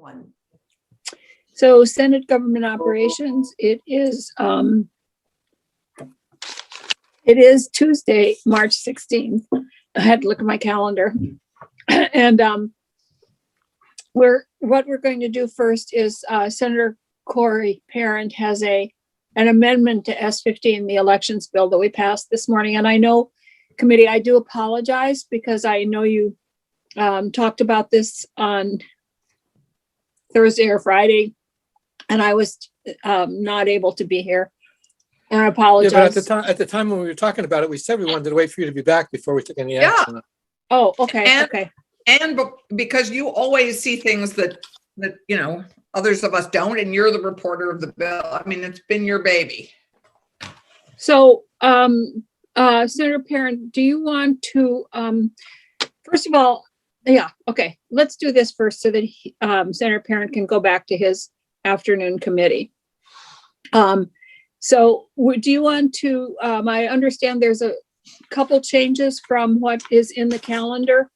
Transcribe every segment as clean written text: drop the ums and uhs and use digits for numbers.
one. So Senate Government Operations, it is Tuesday, March 16th. I had to look at my calendar. And what we're going to do first is Senator Corey Parent has an amendment to S15, the elections bill that we passed this morning. And I know, committee, I do apologize because I know you talked about this on Thursday or Friday, and I was not able to be here. And I apologize. Yeah, but at the time when we were talking about it, we said we wanted to wait for you to be back before we took any action. Oh, okay, okay. And because you always see things that you know others of us don't, and you're the reporter of the bill. I mean, it's been your baby. So, Senator Parent, do you want to, first of all, yeah, okay, let's do this first so that Senator Parent can go back to his afternoon committee. So do you want to, I understand there's a couple changes from what is in the calendar,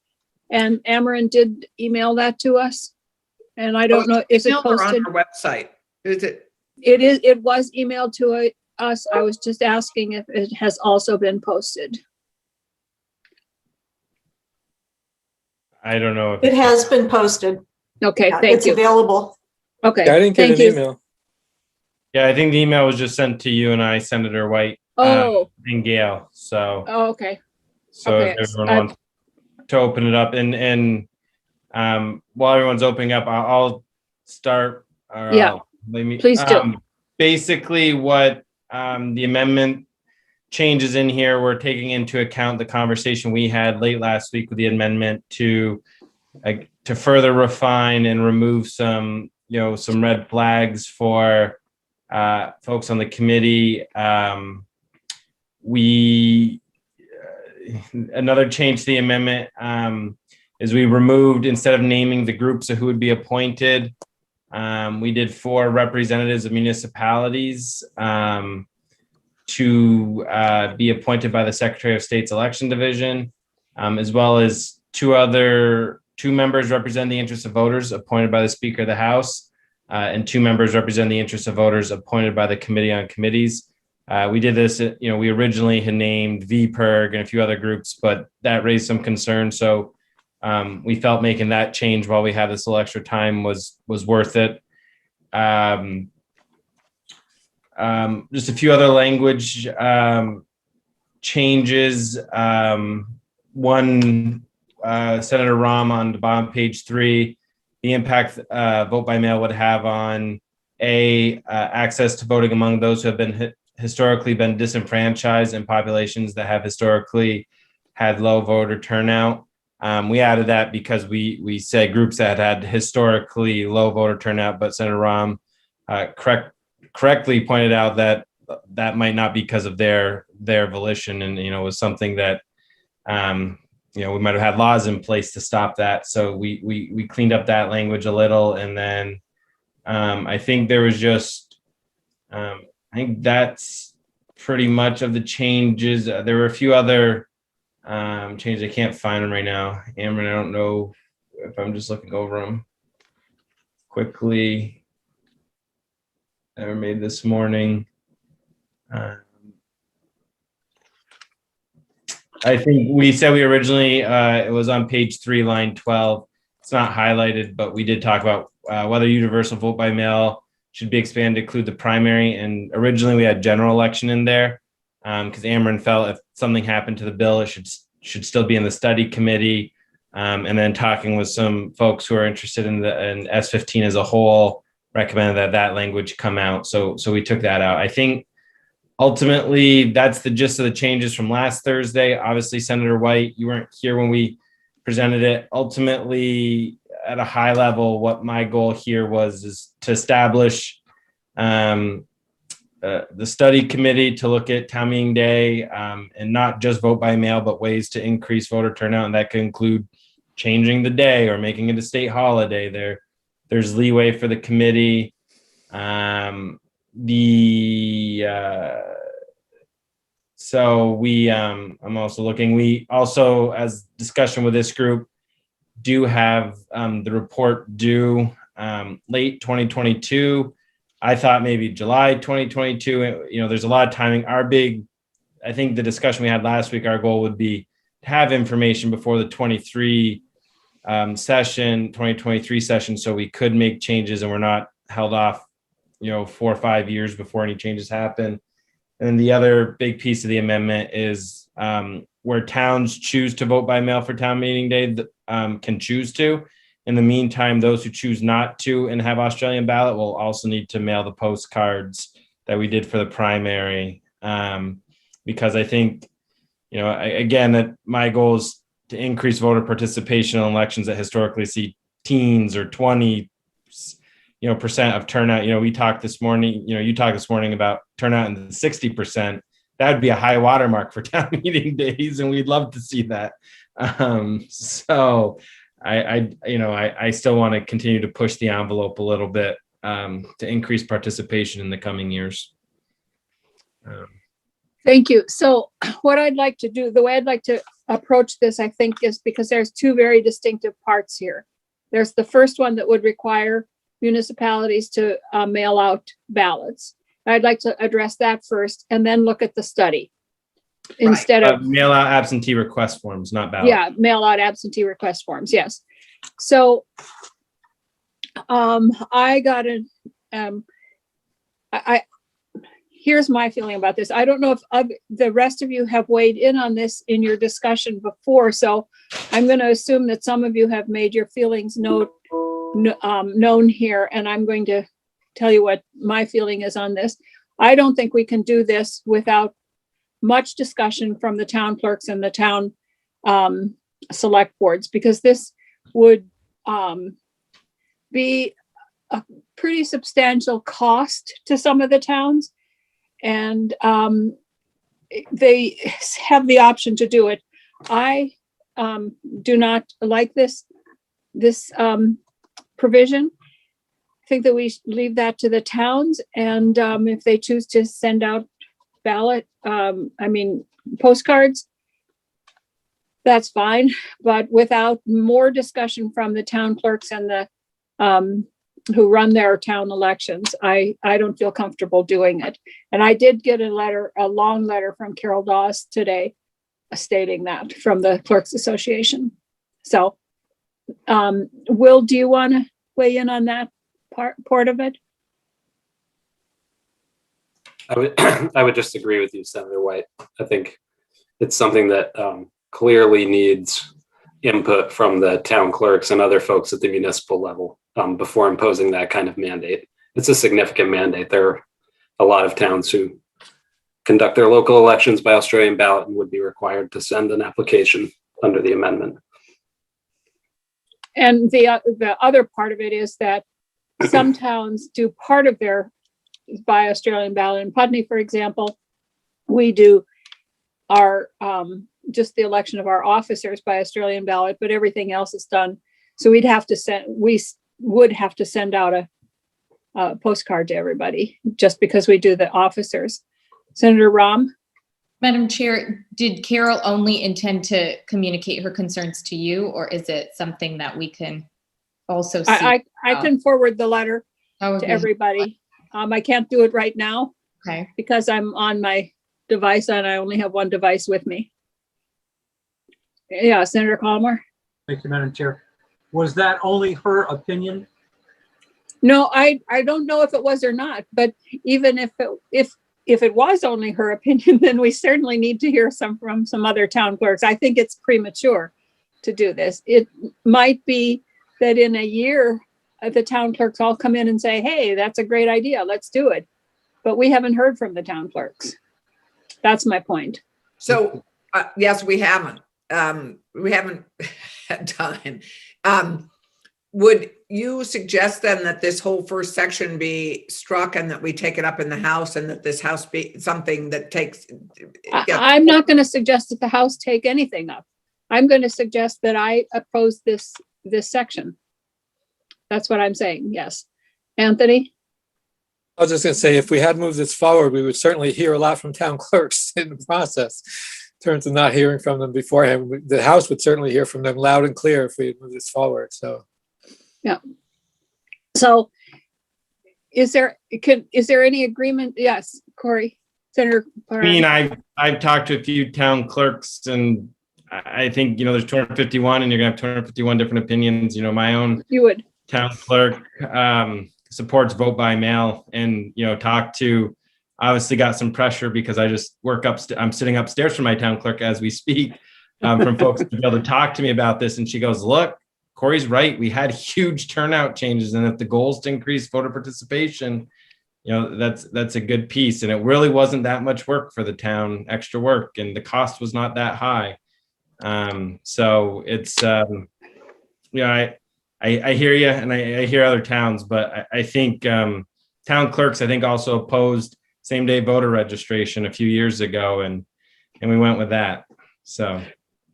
and Ameren did email that to us. And I don't know, is it posted on our website? Is it? It was emailed to us. I was just asking if it has also been posted. I don't know if It has been posted. Okay, Yeah, thank it's you. available. Okay, Yeah, I didn't get thank an you. email. Yeah, I think the email was just sent to you and I, Senator White, Oh, and Gail. So, okay. so Okay, if everyone wants to open it up, and while everyone's opening up, I'll start. Yeah, please do. Basically, what the amendment changes in here, we're taking into account the conversation we had late last week with the amendment to further refine and remove some red flags for folks on the committee. Another change to the amendment is we removed, instead of naming the groups of who would be appointed, we did 4 representatives of municipalities to be appointed by the Secretary of State's Election Division, as well as 2 members represent the interests of voters appointed by the Speaker of the House, and 2 members represent the interests of voters appointed by the Committee on Committees. We did this, we originally had named VPIRG and a few other groups, but that raised some concern. So we felt making that change while we had this little extra time was worth it. Just a few other language changes. One, Senator Rahm on the bottom, page 3, the impact vote by mail would have on access to voting among those who have historically been disenfranchised in populations that have historically had low voter turnout. We added that because we said groups that had historically low voter turnout, but Senator Rahm correctly pointed out that might not be because of their volition, and was something that we might have had laws in place to stop that. So we cleaned up that language a little, and then I think there was just I think that's pretty much of the changes. There were a few other changes. I can't find them right now. Amber, I don't know if I'm just looking over them quickly. I made this morning. I think we said we originally, it was on page 3, line 12. It's not highlighted, but we did talk about whether universal vote by mail should be expanded to include the primary. And originally we had general election in there because Ameren felt if something happened to the bill, it should still be in the study committee. And then talking with some folks who are interested in S15 as a whole, recommended that language come out. So we took that out. I think ultimately that's the gist of the changes from last Thursday. Obviously, Senator White, you weren't here when we presented it. Ultimately, at a high level, what my goal here is to establish the study committee to look at town meeting day and not just vote by mail, but ways to increase voter turnout. And that could include changing the day or making it a state holiday. There's leeway for the committee. I'm also looking, we also, as discussion with this group, do have the report due late 2022. I thought maybe July 2022. You know, there's a lot of timing. I think the discussion we had last week, our goal would be to have information before the 2023 session, so we could make changes and we're not held off, 4 or 5 years before any changes happen. And then the other big piece of the amendment is where towns choose to vote by mail for town meeting day, can choose to. In the meantime, those who choose not to and have Australian ballot will also need to mail the postcards that we did for the primary. Because I think, again, that my goal is to increase voter participation in elections that historically see teens or 20%, of turnout. We talked this morning, you talked this morning about turnout in the 60%. That would be a high watermark for town meeting days, and we'd love to see that. So I still want to continue to push the envelope a little bit to increase participation in the coming years. Thank you. So what I'd like to do, the way I'd like to approach this, I think, is because there's two very distinctive parts here. There's the first one that would require municipalities to mail out ballots. I'd like to address that first and then look at the study instead of mail out absentee request forms, not ballots. Yeah, mail out absentee request forms. Yes. So I got here's my feeling about this. I don't know if the rest of you have weighed in on this in your discussion before, so I'm going to assume that some of you have made your feelings known here, and I'm going to tell you what my feeling is on this. I don't think we can do this without much discussion from the town clerks and the town select boards, because this would be a pretty substantial cost to some of the towns. And they have the option to do it. I do not like this provision. I think that we leave that to the towns, and if they choose to send out postcards, that's fine. But without more discussion from the town clerks and the who run their town elections, I don't feel comfortable doing it. And I did get a long letter from Carol Dawes today stating that from the Clerks Association. So, Will, do you want to weigh in on that part of it? I would just agree with you, Senator White. I think it's something that clearly needs input from the town clerks and other folks at the municipal level before imposing that kind of mandate. It's a significant mandate. There are a lot of towns who conduct their local elections by Australian ballot and would be required to send an application under the amendment. And the other part of it is that some towns do part of their by Australian ballot. In Putney, for example, we do our just the election of our officers by Australian ballot, but everything else is done. So we would have to send out a postcard to everybody just because we do the officers. Senator Rahm? Madam Chair, did Carol only intend to communicate her concerns to you, or is it something that we can also see? I can forward the letter to everybody. I can't do it right now. Okay. Because I'm on my device and I only have one device with me. Yeah, Senator Calmer. Thank you, Madam Chair. Was that only her opinion? No, I don't know if it was or not, but even if it was only her opinion, then we certainly need to hear from some other town clerks. I think it's premature to do this. It might be that in a year, the town clerks all come in and say, hey, that's a great idea, let's do it. But we haven't heard from the town clerks. That's my point. So, yes, we haven't. We haven't had time. Would you suggest then that this whole first section be struck and that we take it up in the House and that this House be something that takes? I'm not going to suggest that the House take anything up. I'm going to suggest that I oppose this section. That's what I'm saying. Yes. Anthony? I was just going to say, if we had moved this forward, we would certainly hear a lot from town clerks in the process. In terms of not hearing from them beforehand, the House would certainly hear from them loud and clear if we had moved this forward. So, yeah. So is there any agreement? Yes, Corey, Senator. I mean, I've talked to a few town clerks, and I think, there's 251 and you're gonna have 251 different opinions. My own You would. town clerk supports vote by mail, and obviously got some pressure because I just I'm sitting upstairs from my town clerk as we speak, from folks to be able to talk to me about this. And she goes, look, Corey's right. We had huge turnout changes. And if the goal is to increase voter participation, that's a good piece. And it really wasn't that much work for the town, extra work, and the cost was not that high. So it's, I hear you, and I hear other towns, but I think town clerks, I think, also opposed same-day voter registration a few years ago, and we went with that. So,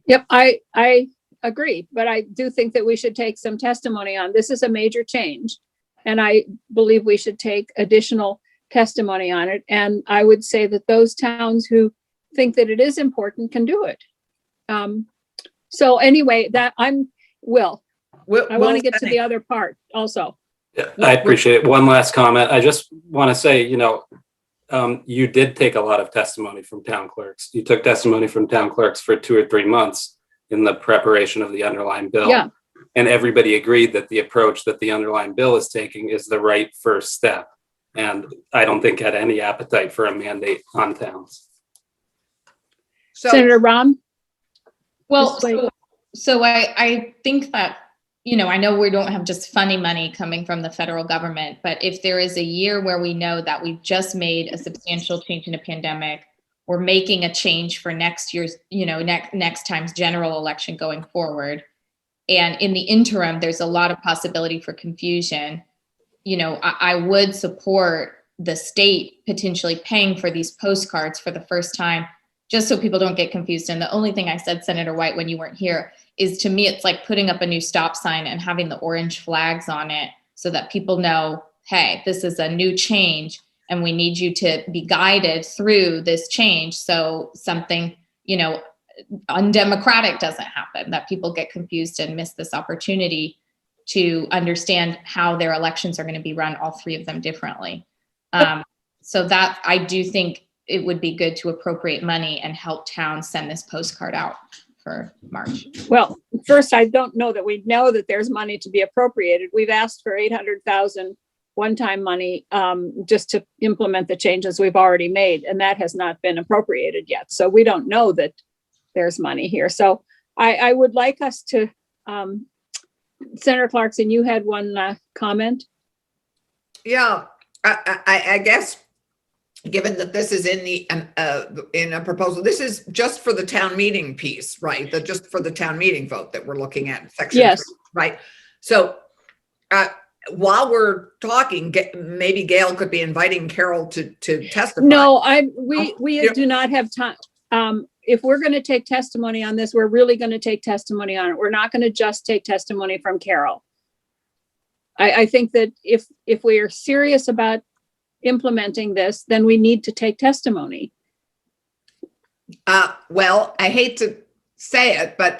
Yep, I agree, but I do think that we should take some testimony on this. Is a major change, and I believe we should take additional testimony on it. And I would say that those towns who think that it is important can do it. So anyway, I want to get to the other part also. Yeah, I appreciate it. One last comment. I just want to say, you did take a lot of testimony from town clerks. You took testimony from town clerks for 2 or 3 months in the preparation of the underlying bill. Yeah. And everybody agreed that the approach that the underlying bill is taking is the right first step. And I don't think had any appetite for a mandate on towns. So, Senator Rahm? Well, Just wait. so I think that, I know we don't have just funny money coming from the federal government, but if there is a year where we know that we've just made a substantial change in a pandemic, we're making a change for next year's, next time's general election going forward. And in the interim, there's a lot of possibility for confusion. I would support the state potentially paying for these postcards for the first time, just so people don't get confused. And the only thing I said, Senator White, when you weren't here, is to me, it's like putting up a new stop sign and having the orange flags on it so that people know, hey, this is a new change and we need you to be guided through this change. So something, undemocratic doesn't happen, that people get confused and miss this opportunity to understand how their elections are going to be run, all 3 of them differently. So that I do think it would be good to appropriate money and help towns send this postcard out for March. Well, first, I don't know that we know that there's money to be appropriated. We've asked for 800,000 one-time money just to implement the changes we've already made, and that has not been appropriated yet. So we don't know that there's money here. So I would like us to, Senator Clarkson, you had one comment? yeah, I guess, given that this is in a proposal, this is just for the town meeting piece, right? Just for the town meeting vote that we're looking at, section 3, Yes. right? So while we're talking, maybe Gail could be inviting Carol to testify. No, we Yeah. do not have time. If we're going to take testimony on this, we're really going to take testimony on it. We're not going to just take testimony from Carol. I think that if we are serious about implementing this, then we need to take testimony. Well, I hate to say it, but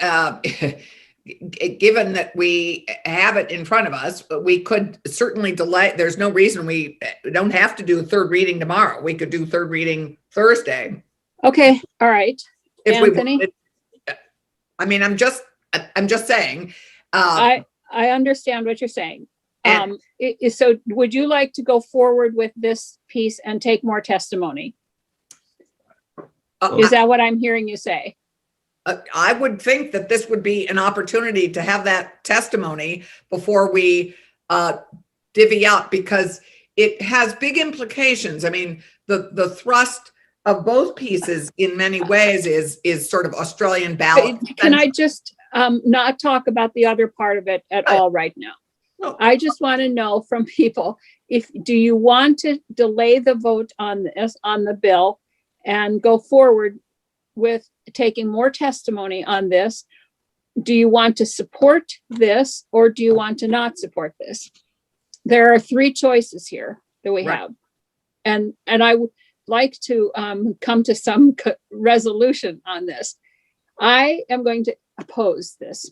given that we have it in front of us, we could certainly delay. There's no reason we don't have to do a 3rd reading tomorrow. We could do 3rd reading Thursday. Okay, all right. If Anthony? I mean, I'm just saying. I understand what you're saying. And- So would you like to go forward with this piece and take more testimony? Is that what I'm hearing you say? I would think that this would be an opportunity to have that testimony before we divvy up, because it has big implications. I mean, the thrust of both pieces in many ways is sort of Australian ballot. Can I just not talk about the other part of it at all right now? No. I just want to know from people, do you want to delay the vote on this, on the bill, and go forward with taking more testimony on this? Do you want to support this, or do you want to not support this? There are 3 choices here that we Right. have. And I would like to come to some resolution on this. I am going to oppose this.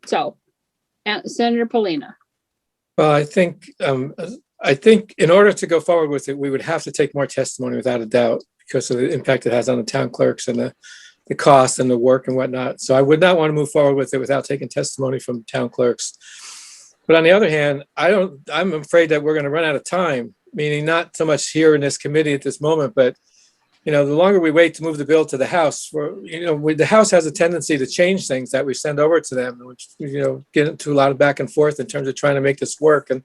So, Senator Polina. Well, I think in order to go forward with it, we would have to take more testimony without a doubt because of the impact it has on the town clerks and the cost and the work and whatnot. So I would not want to move forward with it without taking testimony from town clerks. But on the other hand, I'm afraid that we're going to run out of time, meaning not so much here in this committee at this moment, but the longer we wait to move the bill to the House, the House has a tendency to change things that we send over to them, which, get into a lot of back and forth in terms of trying to make this work. And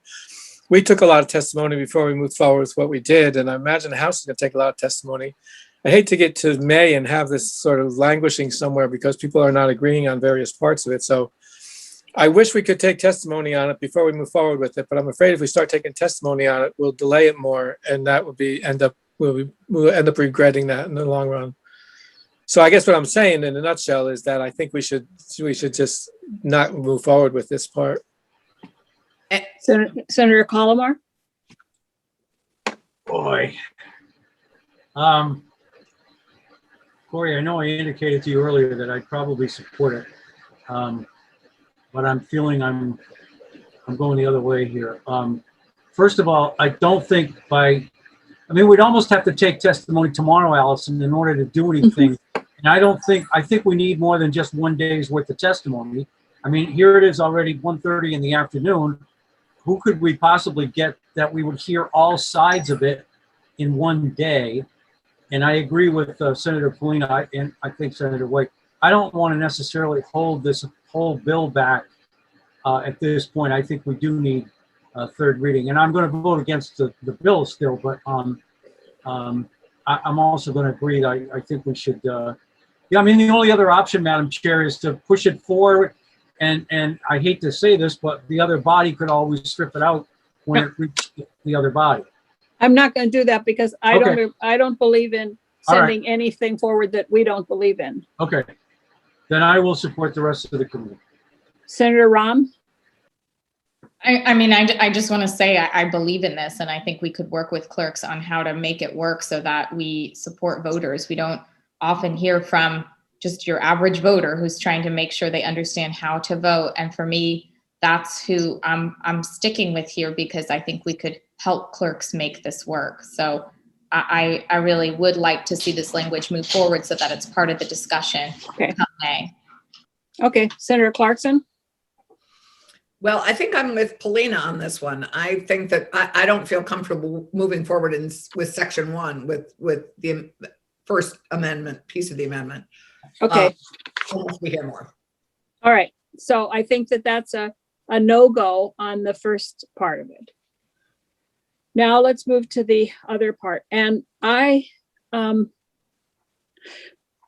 we took a lot of testimony before we moved forward with what we did. And I imagine the House is going to take a lot of testimony. I hate to get to May and have this sort of languishing somewhere because people are not agreeing on various parts of it. So I wish we could take testimony on it before we move forward with it. But I'm afraid if we start taking testimony on it, we'll delay it more. And that would we'll end up regretting that in the long run. So I guess what I'm saying in a nutshell is that I think we should just not move forward with this part. Senator Colomar? Boy. Corey, I know I indicated to you earlier that I'd probably support it. But I'm feeling I'm going the other way here. First of all, I don't think we'd almost have to take testimony tomorrow, Allison, in order to do anything. And I think we need more than just 1 day's worth of testimony. I mean, here it is already 1:30 in the afternoon. Who could we possibly get that we would hear all sides of it in 1 day? And I agree with Senator Polina and I think Senator White. I don't want to necessarily hold this whole bill back at this point. I think we do need a third reading. And I'm going to vote against the bill still, but I'm also going to agree that I think we should, the only other option, Madam Chair, is to push it forward. And I hate to say this, but the other body could always strip it out when it reaches the other body. I'm not going to do that because I don't believe in All right. sending anything forward that we don't believe in. Okay. Then I will support the rest of the committee. Senator Rahm? I just want to say I believe in this, and I think we could work with clerks on how to make it work so that we support voters. We don't often hear from just your average voter who's trying to make sure they understand how to vote. And for me, that's who I'm sticking with here because I think we could help clerks make this work. So I really would like to see this language move forward so that it's part of the discussion. Okay. Come May. Okay, Senator Clarkson? Well, I think I'm with Polina on this one. I think that I don't feel comfortable moving forward with section 1 with the first amendment, piece of the amendment. Okay. Unless we hear more. All right. So I think that's a no-go on the first part of it. Now let's move to the other part. And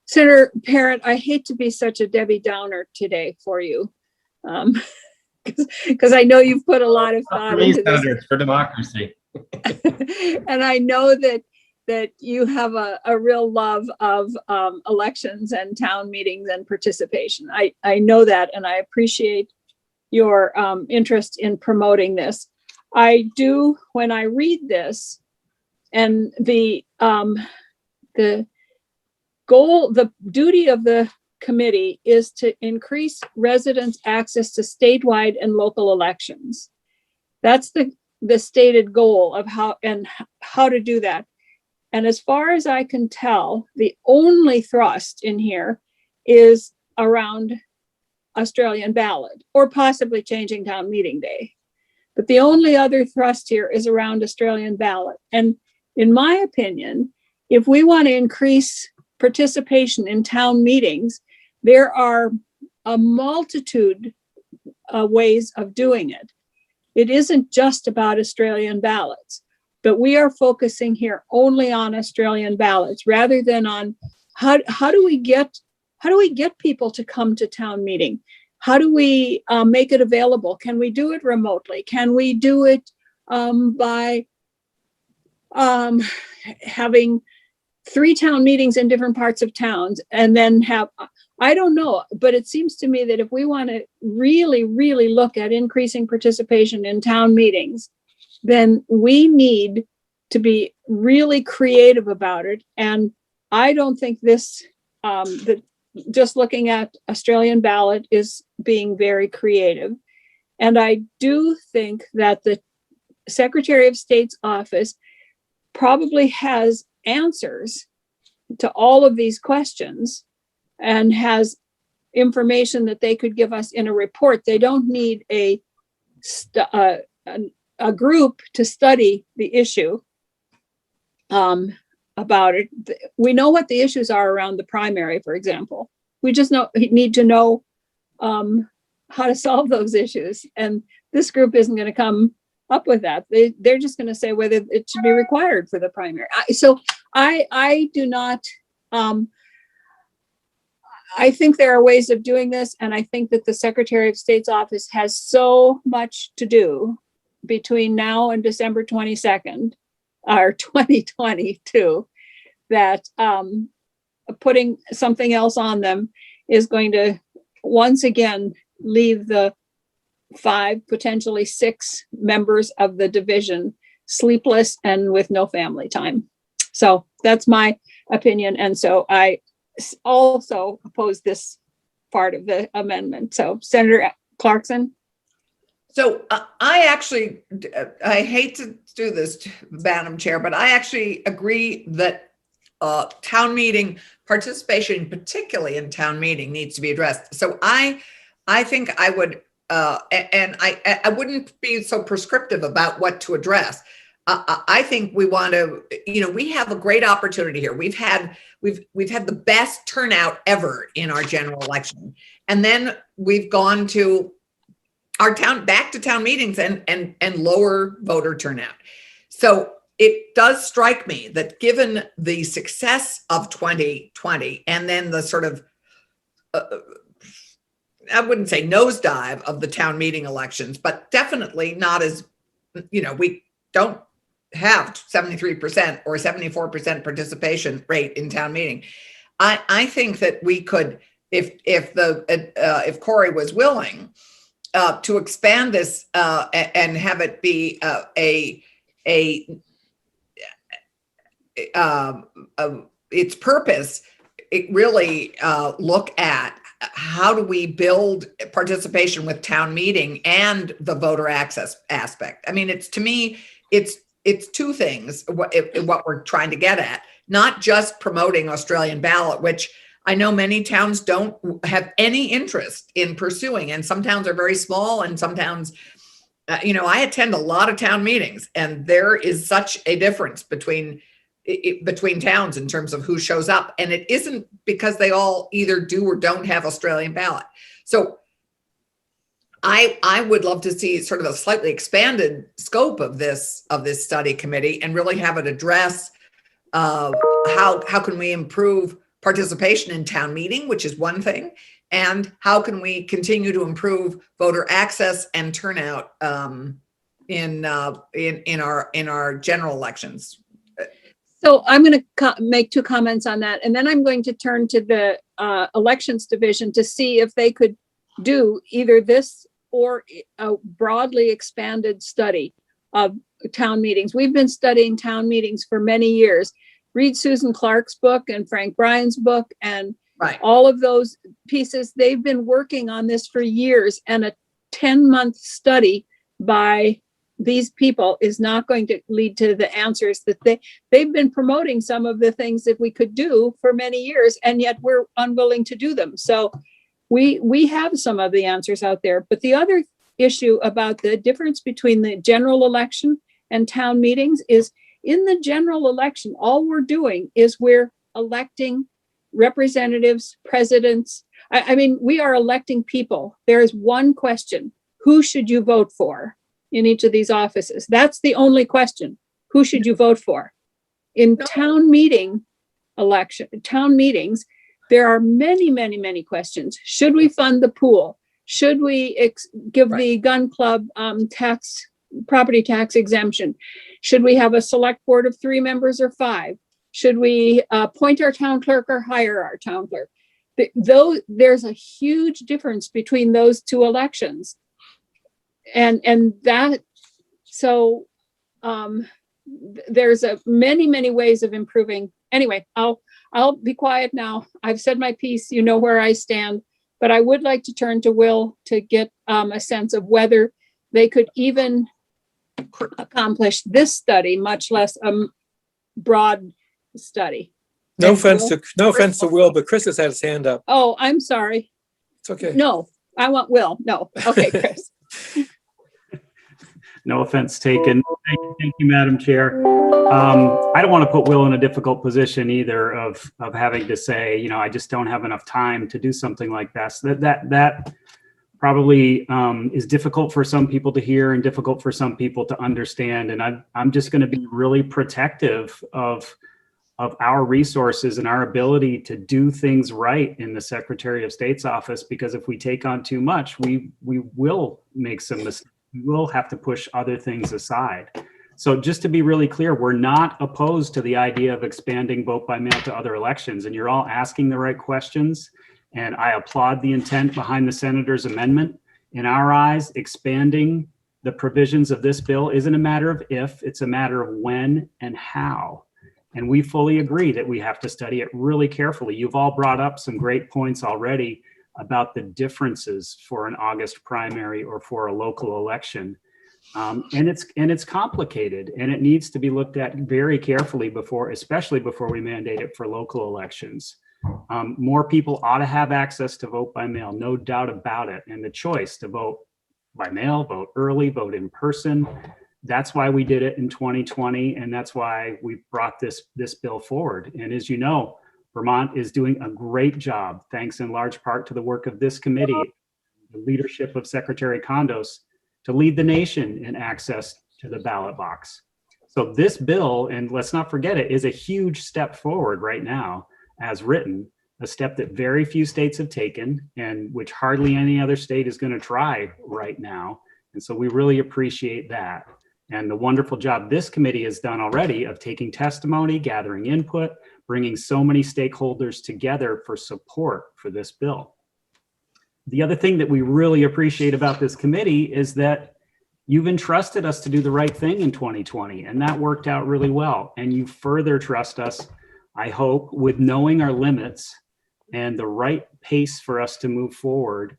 Senator Parent, I hate to be such a Debbie Downer today for you. Because I know you've put a lot of thought into this. It's for democracy. And I know that you have a real love of elections and town meetings and participation. I know that, and I appreciate your interest in promoting this. I do, when I read this, and the goal, the duty of the committee is to increase residents' access to statewide and local elections. That's the stated goal of how to do that. And as far as I can tell, the only thrust in here is around Australian ballot or possibly changing town meeting day. But the only other thrust here is around Australian ballot. And in my opinion, if we want to increase participation in town meetings, there are a multitude of ways of doing it. It isn't just about Australian ballots, but we are focusing here only on Australian ballots rather than on how do we get people to come to town meeting? How do we make it available? Can we do it remotely? Can we do it by having 3 town meetings in different parts of towns and then have, I don't know, but it seems to me that if we want to really, really look at increasing participation in town meetings, then we need to be really creative about it. And I don't think this, just looking at Australian ballot is being very creative. And I do think that the Secretary of State's office probably has answers to all of these questions and has information that they could give us in a report. They don't need a group to study the issue about it. We know what the issues are around the primary, for example. We just need to know how to solve those issues. And this group isn't going to come up with that. They're just going to say whether it should be required for the primary. So I do not, I think there are ways of doing this. And I think that the Secretary of State's office has so much to do between now and December 22nd or 2022 that putting something else on them is going to once again leave the 5, potentially 6 members of the division sleepless and with no family time. So that's my opinion. And so I also oppose this part of the amendment. So Senator Clarkson. So I actually, I hate to do this, Madam Chair, but I actually agree that town meeting participation, particularly in town meeting, needs to be addressed. So I think I would, and I wouldn't be so prescriptive about what to address. I think we want to, we have a great opportunity here. We've had the best turnout ever in our general election, and then we've gone to back to town meetings and lower voter turnout. So it does strike me that given the success of 2020 and then the sort of, I wouldn't say nosedive of the town meeting elections, but definitely not as, we don't have 73% or 74% participation rate in town meeting. I think that we could, if Corey was willing, to expand this and have it be its purpose, it really look at how do we build participation with town meeting and the voter access aspect. I mean, to me, it's two things, what we're trying to get at, not just promoting Australian ballot, which I know many towns don't have any interest in pursuing, and some towns are very small, and some towns, I attend a lot of town meetings, and there is such a difference between towns in terms of who shows up, and it isn't because they all either do or don't have Australian ballot. So I would love to see sort of a slightly expanded scope of this study committee and really have it address how can we improve participation in town meeting, which is one thing, and how can we continue to improve voter access and turnout in our general elections. So I'm going to make 2 comments on that, and then I'm going to turn to the elections division to see if they could do either this or a broadly expanded study of town meetings. We've been studying town meetings for many years. Read Susan Clark's book and Frank Bryan's book and all of those pieces. They've been working on this for years, and a 10-month study by these people is not going to lead to the answers that they've been promoting some of the things that we could do for many years, and yet we're unwilling to do them. So we have some of the answers out there. But the other issue about the difference between the general election and town meetings is, in the general election, all we're doing is we're electing representatives, presidents. I mean, we are electing people. There is one question: who should you vote for in each of these offices? That's the only question. Who should you vote for? In town meetings, there are many, many, many questions. Should we fund the pool? Should we give the gun club property tax exemption? Should we have a select board of 3 members or 5? Should we appoint our town clerk or hire our town clerk? There's a huge difference between those 2 elections. And that, so there's many, many ways of improving. Anyway, I'll be quiet now. I've said my piece. You know where I stand. but I would like to turn to Will to get a sense of whether they could even accomplish this study, much less a broad study. No And offense Will? to, no offense to Will, but Chris has had his hand up. Oh, I'm sorry. It's okay. No, I want Will. No. Okay, Chris. No offense taken. Thank you, Madam Chair. I don't want to put Will in a difficult position either of having to say, you know, I just don't have enough time to do something like this. That probably is difficult for some people to hear and difficult for some people to understand. And I'm just going to be really protective of our resources and our ability to do things right in the Secretary of State's office, because if we take on too much, we will make some mistakes. We will have to push other things aside. So just to be really clear, we're not opposed to the idea of expanding vote by mail to other elections, and you're all asking the right questions. And I applaud the intent behind the senator's amendment. In our eyes, expanding the provisions of this bill isn't a matter of if, it's a matter of when and how. And we fully agree that we have to study it really carefully. You've all brought up some great points already about the differences for an August primary or for a local election. And it's complicated, and it needs to be looked at very carefully before, especially before we mandate it for local elections. More people ought to have access to vote by mail, no doubt about it. And the choice to vote by mail, vote early, vote in person. That's why we did it in 2020. And that's why we brought this bill forward. And as you know, Vermont is doing a great job, thanks in large part to the work of this committee, the leadership of Secretary Kondos, to lead the nation in access to the ballot box. So this bill, and let's not forget it, is a huge step forward right now as written, a step that very few states have taken and which hardly any other state is going to try right now. And so we really appreciate that. And the wonderful job this committee has done already of taking testimony, gathering input, bringing so many stakeholders together for support for this bill. The other thing that we really appreciate about this committee is that you've entrusted us to do the right thing in 2020, and that worked out really well. And you further trust us, I hope, with knowing our limits and the right pace for us to move forward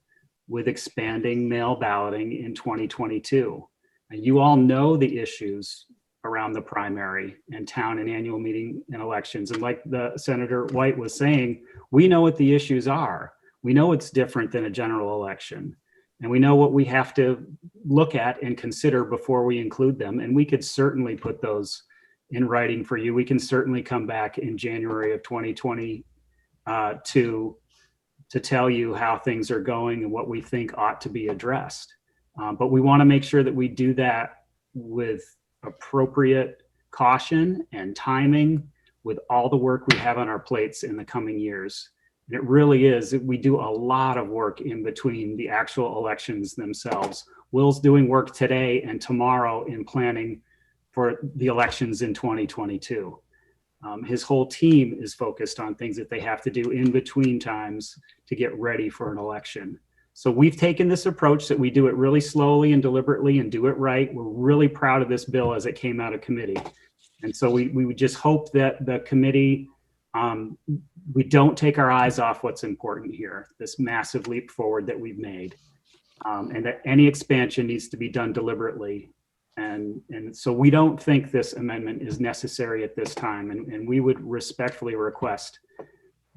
with expanding mail balloting in 2022. And you all know the issues around the primary and town and annual meeting and elections. And like the Senator White was saying, we know what the issues are. We know it's different than a general election. And we know what we have to look at and consider before we include them. And we could certainly put those in writing for you. We can certainly come back in January of 2020 to tell you how things are going and what we think ought to be addressed. But we want to make sure that we do that with appropriate caution and timing with all the work we have on our plates in the coming years. And it really is, we do a lot of work in between the actual elections themselves. Will's doing work today and tomorrow in planning for the elections in 2022. His whole team is focused on things that they have to do in between times to get ready for an election. So we've taken this approach that we do it really slowly and deliberately and do it right. We're really proud of this bill as it came out of committee. And so we would just hope that the committee, we don't take our eyes off what's important here, this massive leap forward that we've made, and that any expansion needs to be done deliberately. And so we don't think this amendment is necessary at this time. And we would respectfully request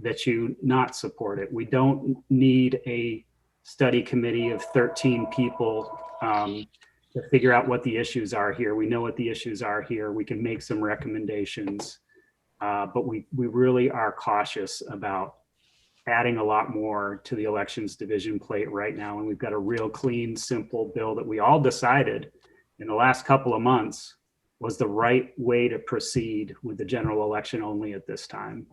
that you not support it. We don't need a study committee of 13 people to figure out what the issues are here. We know what the issues are here. We can make some recommendations, but we really are cautious about adding a lot more to the elections division plate right now. And we've got a real clean, simple bill that we all decided in the last couple of months was the right way to proceed with the general election only at this time.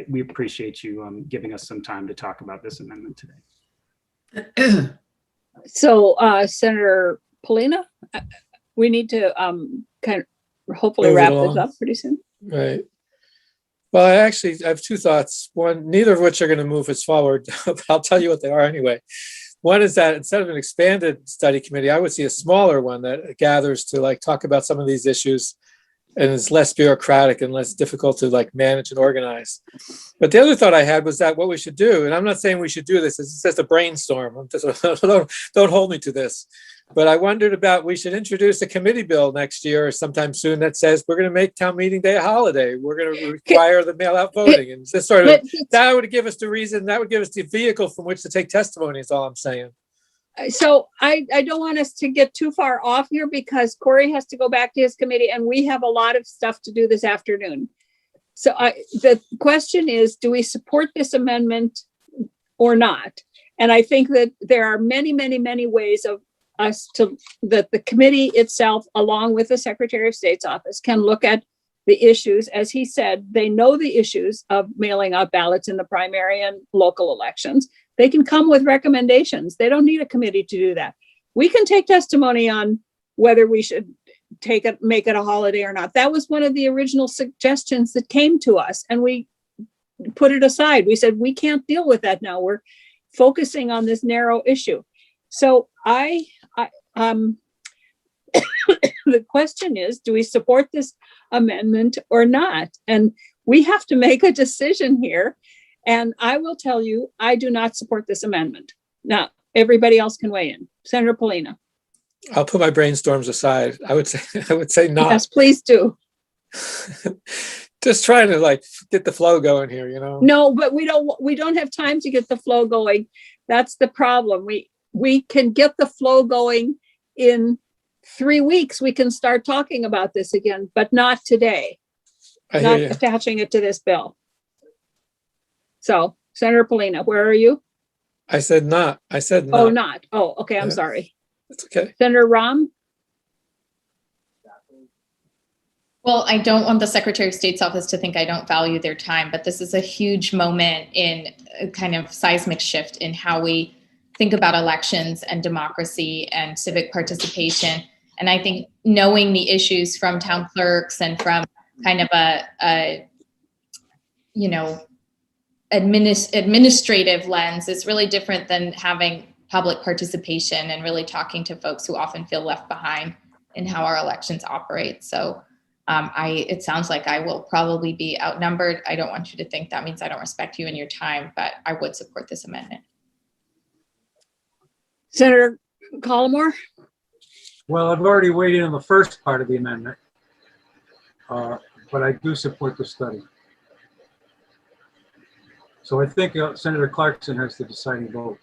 We appreciate you giving us some time to talk about this amendment today. So, Senator Polina, we need to kind of hopefully Move it wrap this along. up pretty soon. Right. Well, I have two thoughts. One, neither of which are going to move us forward. But I'll tell you what they are anyway. One is that instead of an expanded study committee, I would see a smaller one that gathers to like talk about some of these issues and it's less bureaucratic and less difficult to like manage and organize. But the other thought I had was that what we should do, and I'm not saying we should do this, it's just a brainstorm. Don't hold me to this. But I wondered about, we should introduce a committee bill next year or sometime soon that says we're going to make town meeting day a holiday. We're going to require the mail out voting, and just sort of, that would give us the reason, that would give us the vehicle from which to take testimony is all I'm saying. So I don't want us to get too far off here because Corey has to go back to his committee and we have a lot of stuff to do this afternoon. So the question is, do we support this amendment or not? And I think that there are many, many, many ways of us to, that the committee itself, along with the Secretary of State's office, can look at the issues. As he said, they know the issues of mailing out ballots in the primary and local elections. They can come with recommendations. They don't need a committee to do that. We can take testimony on whether we should make it a holiday or not. That was one of the original suggestions that came to us, and we put it aside. We said, we can't deal with that now. We're focusing on this narrow issue. So the question is, do we support this amendment or not? And we have to make a decision here. And I will tell you, I do not support this amendment. Now, everybody else can weigh in. Senator Polina. I'll put my brainstorms aside. I would say not. Yes, please do. Just trying to like get the flow going here, you know? No, but we don't have time to get the flow going. That's the problem. We can get the flow going in 3 weeks. We can start talking about this again, but not today. I Not hear you. attaching it to this bill. So, Senator Polina, where are you? I said not. I said not. Oh, not. Oh, okay. I'm Yeah. sorry. It's okay. Senator Ram? Well, I don't want the Secretary of State's office to think I don't value their time, but this is a huge moment in a kind of seismic shift in how we think about elections and democracy and civic participation. And I think knowing the issues from town clerks and from kind of a administrative lens is really different than having public participation and really talking to folks who often feel left behind in how our elections operate. So it sounds like I will probably be outnumbered. I don't want you to think that means I don't respect you and your time, but I would support this amendment. Senator Collmore? Well, I've already weighed in on the first part of the amendment, but I do support the study. So I think Senator Clarkson has the deciding vote.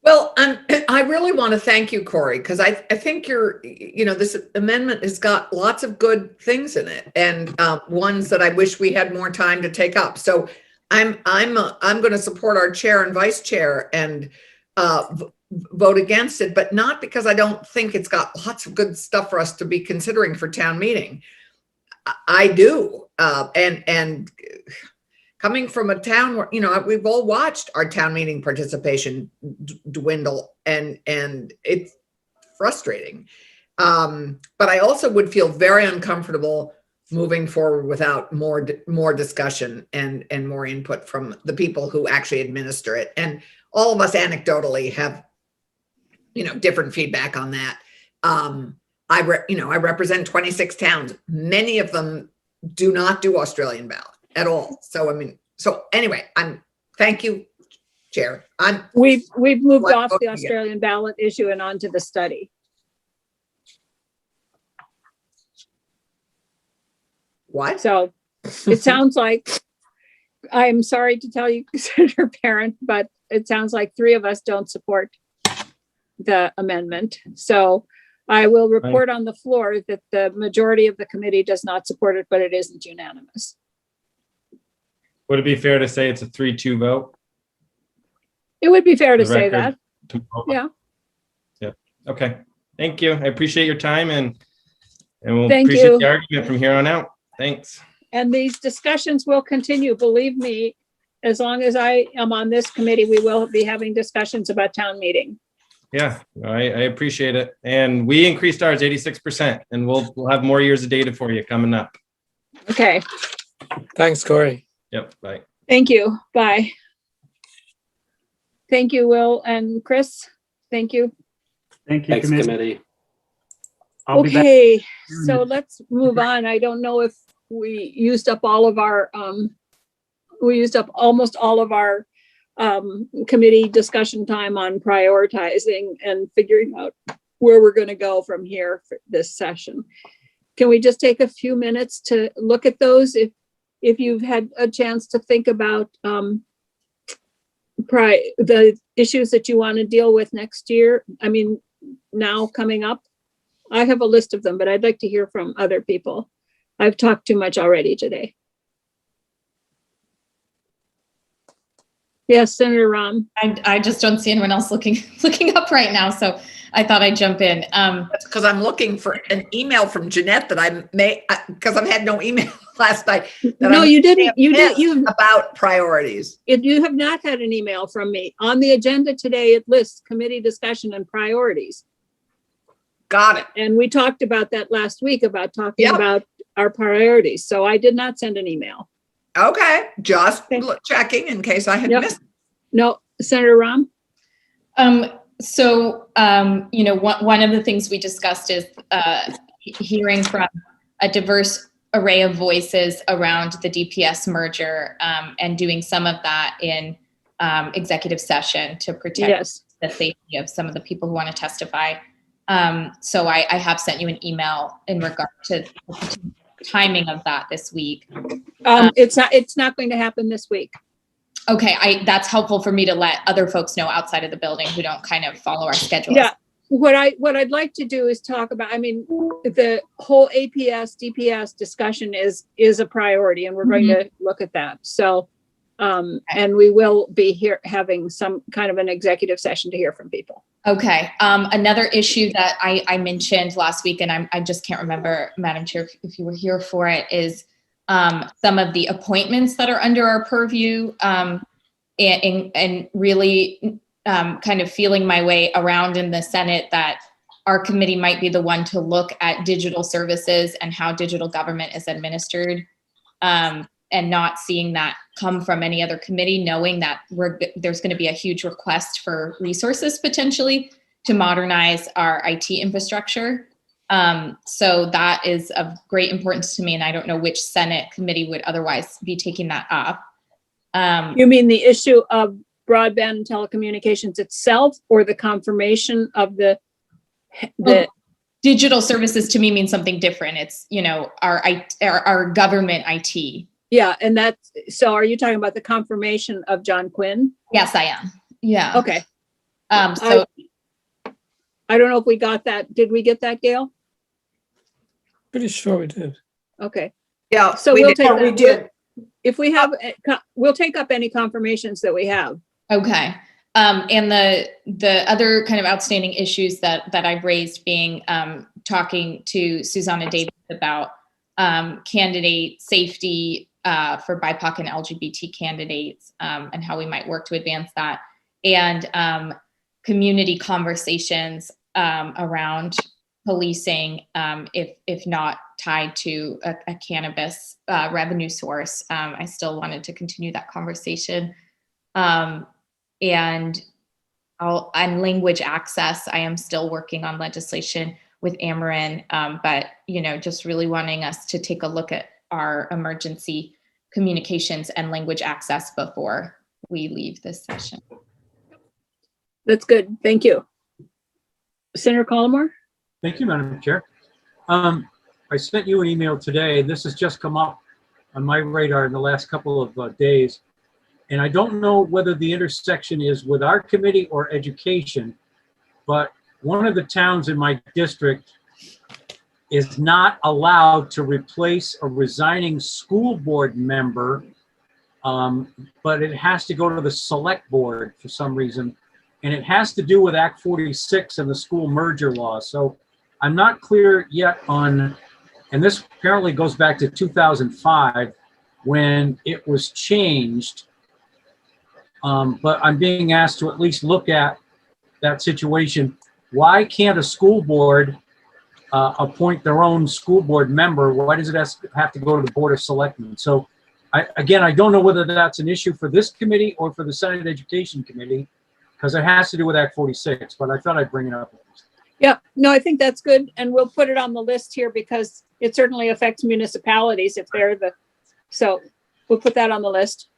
Well, I really want to thank you, Corey, because I think this amendment has got lots of good things in it, and ones that I wish we had more time to take up. So I'm going to support our chair and vice chair and vote against it, but not because I don't think it's got lots of good stuff for us to be considering for town meeting. I do, and coming from a town where, we've all watched our town meeting participation dwindle, and it's frustrating. But I also would feel very uncomfortable moving forward without more discussion and more input from the people who actually administer it. And all of us anecdotally have, different feedback on that. I represent 26 towns. Many of them do not do Australian ballot at all. So anyway, thank you, Chair. We've moved What off vote the do you get? Australian ballot issue and onto the study. What? So it sounds like, I'm sorry to tell you, Senator Parent, but it sounds like 3 of us don't support the amendment. So I will report on the floor that the majority of the committee does not support it, but it isn't unanimous. Would it be fair to say it's a 3-2 vote? It would be fair to The say record. that. Yeah. Okay. Thank you. I appreciate your time and we'll Thank appreciate you. the argument from here on out. Thanks. And these discussions will continue. Believe me, as long as I am on this committee, we will be having discussions about town meeting. Yeah, I appreciate it. And we increased ours 86%, and we'll have more years of data for you coming up. Okay. Thanks, Corey. Yep. Bye. Thank you. Bye. Thank you, Will and Chris. Thank you. Thank you, Thanks, Committee. committee. I'll be back. Okay, so let's move on. I don't know if we used up all of our, we used up almost all of our committee discussion time on prioritizing and figuring out where we're going to go from here for this session. Can we just take a few minutes to look at those if you've had a chance to think about the issues that you want to deal with next year? I mean, now coming up. I have a list of them, but I'd like to hear from other people. I've talked too much already today. Yes, Senator Ram. I just don't see anyone else looking up right now, so I thought I'd jump in. Because I'm looking for an email from Jeanette that I may, because I've had no email last night. No, you didn't. You About priorities. you have not had an email from me. On the agenda today, it lists committee discussion and priorities. Got it. And we talked about that last week about talking Yep. about our priorities. So I did not send an email. Okay, just Okay. checking in case I had Yep. missed. No, Senator Ram? You know, one of the things we discussed is hearing from a diverse array of voices around the DPS merger, and doing some of that in executive session to protect Yes. the safety of some of the people who want to testify. So I have sent you an email in regard to the timing of that this week. It's not going to happen this week. Okay, that's helpful for me to let other folks know outside of the building who don't kind of follow our schedule. Yeah, what I'd like to do is talk about, I mean, the whole APS, DPS discussion is a priority, and we're going to look at that. So, and we will be here having some kind of an executive session to hear from people. Okay. Another issue that I mentioned last week, and I just can't remember, Madam Chair, if you were here for it, is some of the appointments that are under our purview, and really kind of feeling my way around in the Senate that our committee might be the one to look at digital services and how digital government is administered, and not seeing that come from any other committee, knowing that there's going to be a huge request for resources potentially to modernize our IT infrastructure. So that is of great importance to me, and I don't know which Senate committee would otherwise be taking that up. You mean the issue of broadband and telecommunications itself, or the confirmation of the Digital services to me means something different. It's, you know, our government IT. Yeah, and so are you talking about the confirmation of John Quinn? Yes, I am. Yeah. Okay. So I don't know if we got that. Did we get that, Gail? Pretty sure we did. Okay. Yeah, So we we'll did. take We that. did. If we have, we'll take up any confirmations that we have. okay. And the other kind of outstanding issues that I've raised being talking to Susanna Davis about candidate safety for BIPOC and LGBT candidates, and how we might work to advance that, and community conversations around policing, if not tied to a cannabis revenue source. I still wanted to continue that conversation. And on language access, I am still working on legislation with Ameren, but, you know, just really wanting us to take a look at our emergency communications and language access before we leave this session. That's good. Thank you. Senator Collmore? Thank you, Madam Chair. I sent you an email today. This has just come up on my radar in the last couple of days. And I don't know whether the intersection is with our committee or education, but one of the towns in my district is not allowed to replace a resigning school board member, but it has to go to the select board for some reason. And it has to do with Act 46 and the school merger law. So I'm not clear yet on, and this apparently goes back to 2005 when it was changed. But I'm being asked to at least look at that situation. Why can't a school board appoint their own school board member? Why does it have to go to the Board of Selectmen? So I don't know whether that's an issue for this committee or for the Senate Education Committee, because it has to do with Act 46, but I thought I'd bring it up. Yeah, no, I think that's good. And we'll put it on the list here because it certainly affects municipalities if they're so we'll put that on the list.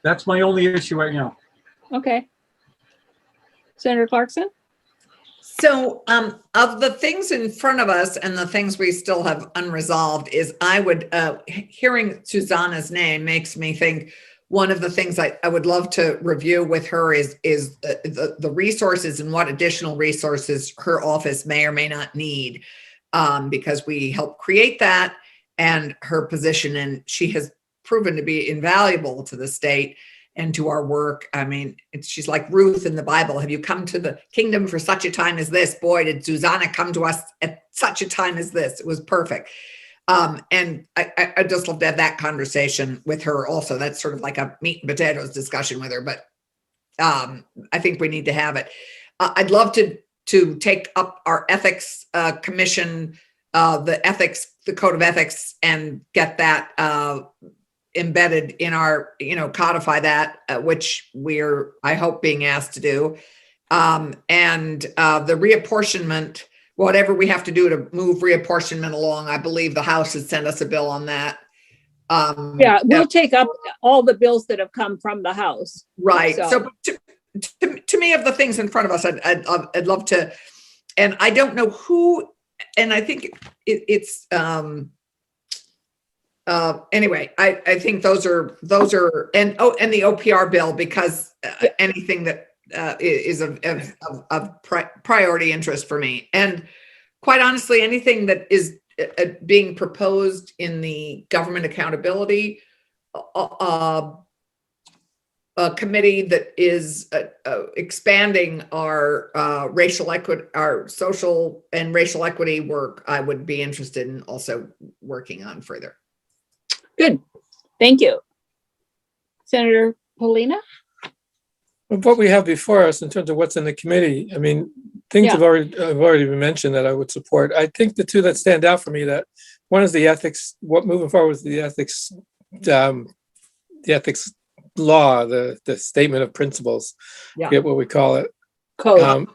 That's my only issue right now. Okay. Senator Clarkson? So, of the things in front of us and the things we still have unresolved is I would, hearing Susanna's name makes me think one of the things I would love to review with her is the resources and what additional resources her office may or may not need, because we helped create that and her position, and she has proven to be invaluable to the state and to our work. I mean, she's like Ruth in the Bible. Have you come to the kingdom for such a time as this? Boy, did Susanna come to us at such a time as this. It was perfect. And I just love to have that conversation with her also. That's sort of like a meat and potatoes discussion with her, but I think we need to have it. I'd love to take up our ethics commission, the code of ethics, and get that embedded in our, codify that, which we're, I hope, being asked to do. And the reapportionment, whatever we have to do to move reapportionment along, I believe the House has sent us a bill on that. Yeah, we'll take up all the bills that have come from the House. Right. So- So to me, of the things in front of us, I'd love to, and I don't know who, and I think it's anyway, I think those are, and the OPR bill, because anything that is of priority interest for me. And quite honestly, anything that is being proposed in the government accountability committee that is expanding our racial equity, our social and racial equity work, I would be interested in also working on further. Good. Thank you. Senator Polina? What we have before us in terms of what's in the committee, I mean, things Yeah. have already been mentioned that I would support. I think the two that stand out for me, that one is the ethics, what moving forward with the ethics law, the statement of principles, Yeah. get what we call it. Code.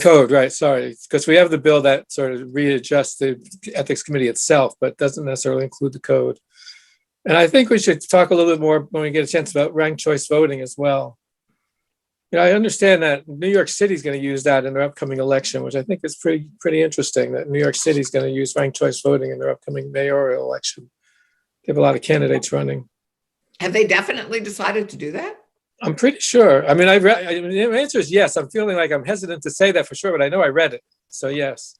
Code, right, sorry, because we have the bill that sort of readjusts the ethics committee itself, but doesn't necessarily include the code. And I think we should talk a little bit more when we get a chance about ranked choice voting as well. I understand that New York City is going to use that in their upcoming election, which I think is pretty interesting, that New York City is going to use ranked choice voting in their upcoming mayoral election. They have a lot of candidates running. Have they definitely decided to do that? I'm pretty sure. I mean, the answer is yes. I'm feeling like I'm hesitant to say that for sure, but I know I read it. So yes.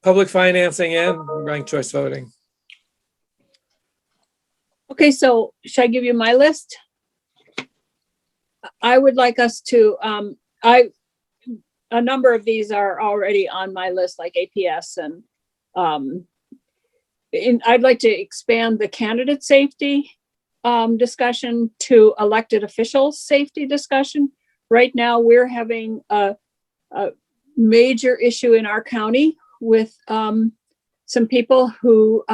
Public financing and ranked choice voting. Okay, so should I give you my list? I would like us to, a number of these are already on my list, like APS, and I'd like to expand the candidate safety discussion to elected officials safety discussion. Right now, we're having a major issue in our county with some people who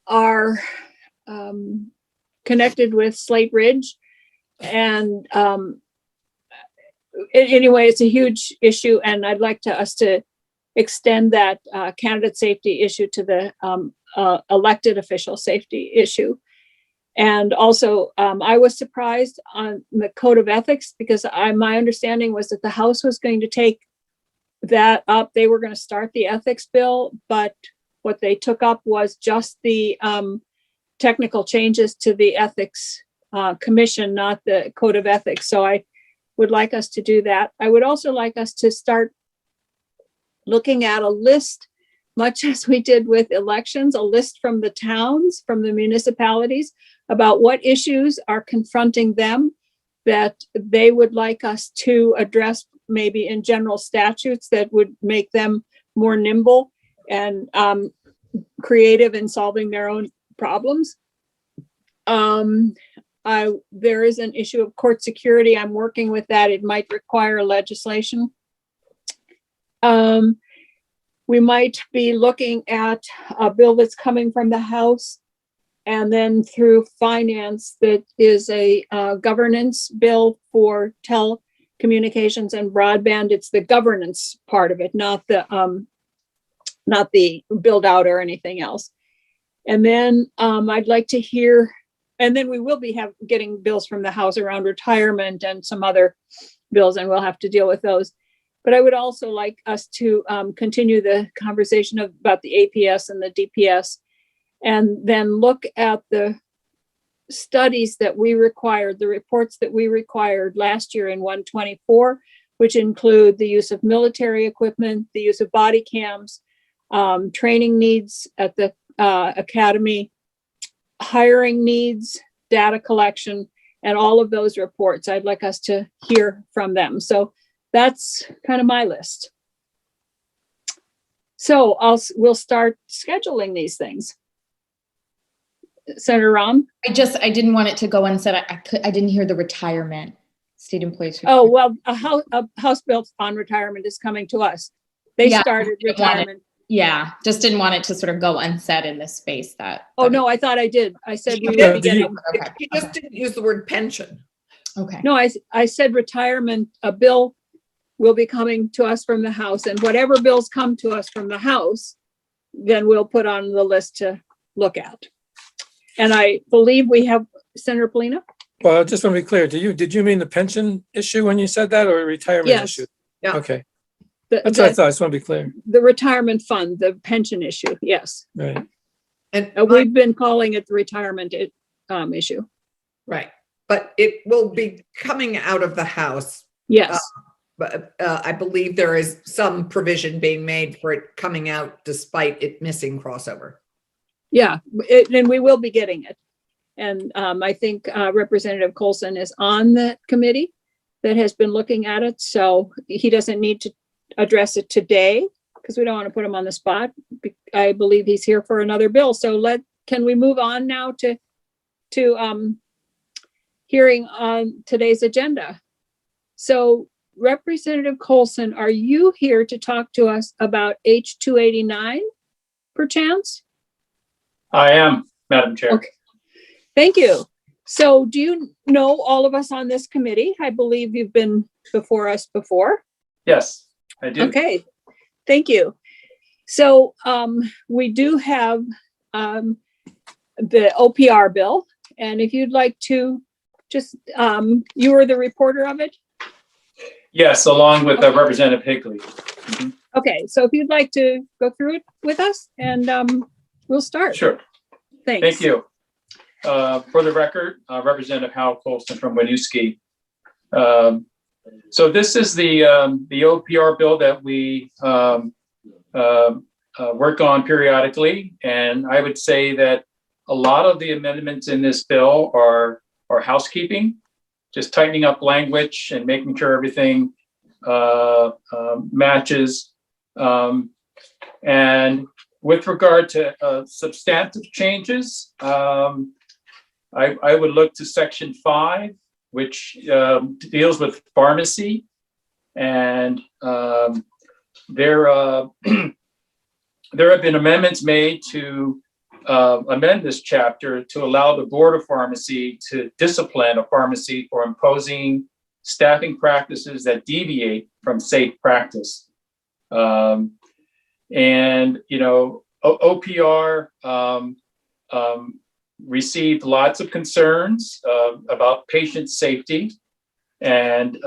are connected with Slate Ridge. And anyway, it's a huge issue, and I'd like us to extend that candidate safety issue to the elected official safety issue. And also, I was surprised on the code of ethics, because my understanding was that the House was going to take that up. They were going to start the ethics bill, but what they took up was just the technical changes to the ethics commission, not the code of ethics. So I would like us to do that. I would also like us to start looking at a list, much as we did with elections, a list from the towns, from the municipalities, about what issues are confronting them that they would like us to address, maybe in general statutes that would make them more nimble and creative in solving their own problems. There is an issue of court security. I'm working with that. It might require legislation. We might be looking at a bill that's coming from the House, and then through finance, that is a governance bill for communications and broadband. It's the governance part of it, not the build out or anything else. And then I'd like to hear, and then we will be getting bills from the House around retirement and some other bills, and we'll have to deal with those. But I would also like us to continue the conversation about the APS and the DPS, and then look at the studies that we required, the reports that we required last year in 124, which include the use of military equipment, the use of body cams, training needs at the academy, hiring needs, data collection, and all of those reports. I'd like us to hear from them. So that's kind of my list. So we'll start scheduling these things. Senator Rahm? I didn't want it to go unsaid. I didn't hear the retirement, state employees. Oh, well, a House bill on retirement is coming to us. They Yeah, started retirement. Yeah, just didn't want it to sort of go unsaid in this space that. Oh, no, I thought I did. I said we Yeah, would be getting, Okay. You just didn't use the word pension. Okay. no, I said retirement, a bill will be coming to us from the House, and whatever bills come to us from the House, then we'll put on the list to look at. And I believe we have Senator Polina? Well, I just want to be clear, did you mean the pension issue when you said that, or a retirement Yes. issue? Yeah. Okay, that's what I thought. I just want to be clear. The retirement fund, the pension issue, yes. Right. And We've been calling it the retirement issue. right, but it will be coming out of the House. Yes, But I believe there is some provision being made for it coming out despite it missing crossover. yeah, and we will be getting it. And I think Representative Colson is on that committee that has been looking at it. So he doesn't need to address it today because we don't want to put him on the spot. I believe he's here for another bill. So can we move on now to hearing on today's agenda? So Representative Colson, are you here to talk to us about H-289 perchance? I am, Madam Chair. Okay. Thank you. So do you know all of us on this committee? I believe you've been before us before. Yes, I do. Okay, thank you. So we do have the OPR bill, and if you'd like to just, you were the reporter of it? Yes, along with Okay. Representative Higley. Okay, so if you'd like to go through it with us, and we'll start. Sure. Thanks. Thank you. For the record, Representative Hal Colson from Winooski. So this is the OPR bill that we work on periodically, and I would say that a lot of the amendments in this bill are housekeeping, just tightening up language and making sure everything matches. And with regard to substantive changes, I would look to Section 5, which deals with pharmacy, and there have been amendments made to amend this chapter to allow the Board of Pharmacy to discipline a pharmacy for imposing staffing practices that deviate from safe practice. And, you know, OPR received lots of concerns about patient safety, and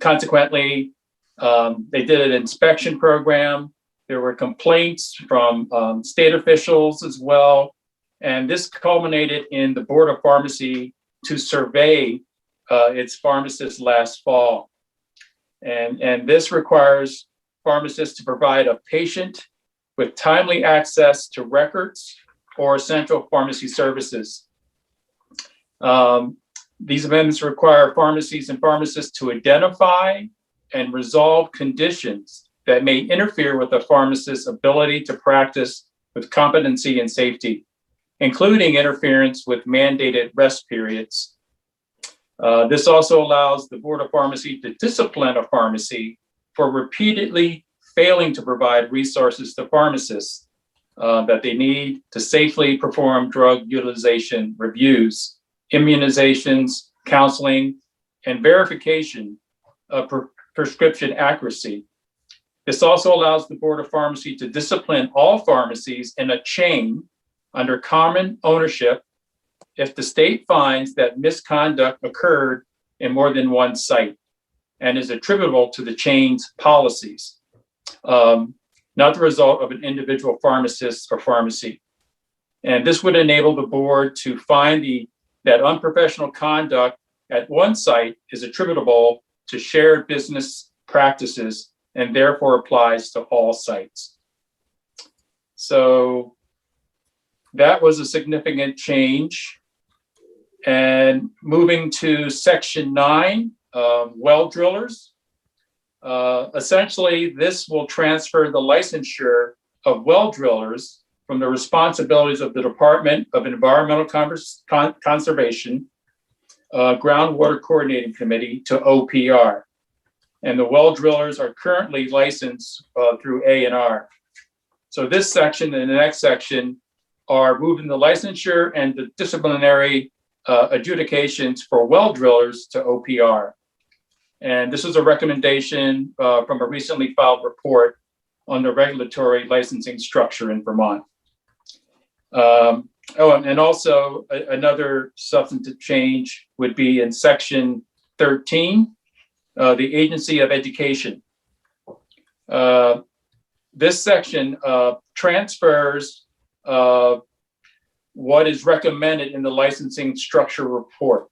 consequently, they did an inspection program. There were complaints from state officials as well, and this culminated in the Board of Pharmacy to survey its pharmacists last fall, and this requires pharmacists to provide a patient with timely access to records or essential pharmacy services. These amendments require pharmacies and pharmacists to identify and resolve conditions that may interfere with a pharmacist's ability to practice with competency and safety, including interference with mandated rest periods. This also allows the Board of Pharmacy to discipline a pharmacy for repeatedly failing to provide resources to pharmacists that they need to safely perform drug utilization reviews, immunizations, counseling, and verification of prescription accuracy. This also allows the Board of Pharmacy to discipline all pharmacies in a chain under common ownership if the state finds that misconduct occurred in more than one site and is attributable to the chain's policies, not the result of an individual pharmacist or pharmacy. And this would enable the board to find that unprofessional conduct at one site is attributable to shared business practices and therefore applies to all sites. So that was a significant change. And moving to section 9, well drillers. Essentially, this will transfer the licensure of well drillers from the responsibilities of the Department of Environmental Conservation, Groundwater Coordinating Committee to OPR. And the well drillers are currently licensed through A&R. So this section and the next section are moving the licensure and the disciplinary adjudications for well drillers to OPR. And this is a recommendation from a recently filed report on the regulatory licensing structure in Vermont. And also another substantive change would be in section 13, the Agency of Education. This section transfers what is recommended in the licensing structure report.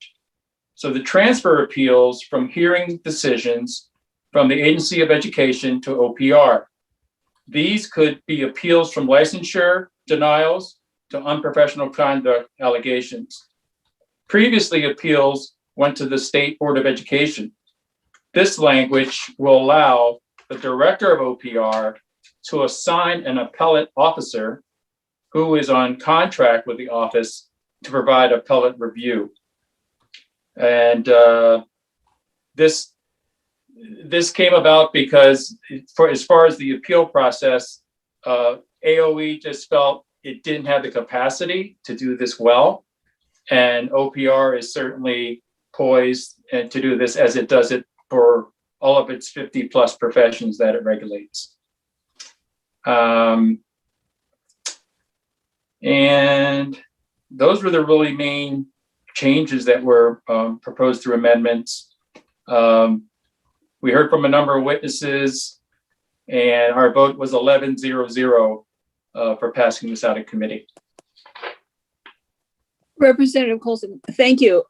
So the transfer appeals from hearing decisions from the Agency of Education to OPR. These could be appeals from licensure denials to unprofessional conduct allegations. Previously, appeals went to the State Board of Education. This language will allow the director of OPR to assign an appellate officer who is on contract with the office to provide appellate review. And this came about because as far as the appeal process, AOE just felt it didn't have the capacity to do this well. And OPR is certainly poised to do this as it does it for all of its 50 plus professions that it regulates. And those were the really main changes that were proposed through amendments. We heard from a number of witnesses, and our vote was 11-0-0 for passing this out of committee. Representative Colson, thank you.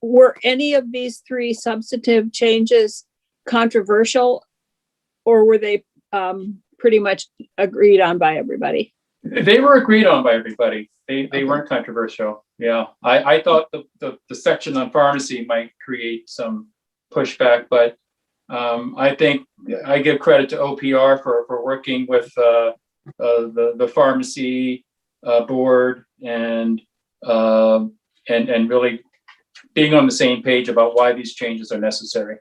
Were any of these three substantive changes controversial, or were they pretty much agreed on by everybody? They were agreed on by everybody. They weren't controversial. Yeah, I thought the section on pharmacy might create some pushback, but I think I give credit to OPR for working with the pharmacy board and really being on the same page about why these changes are necessary.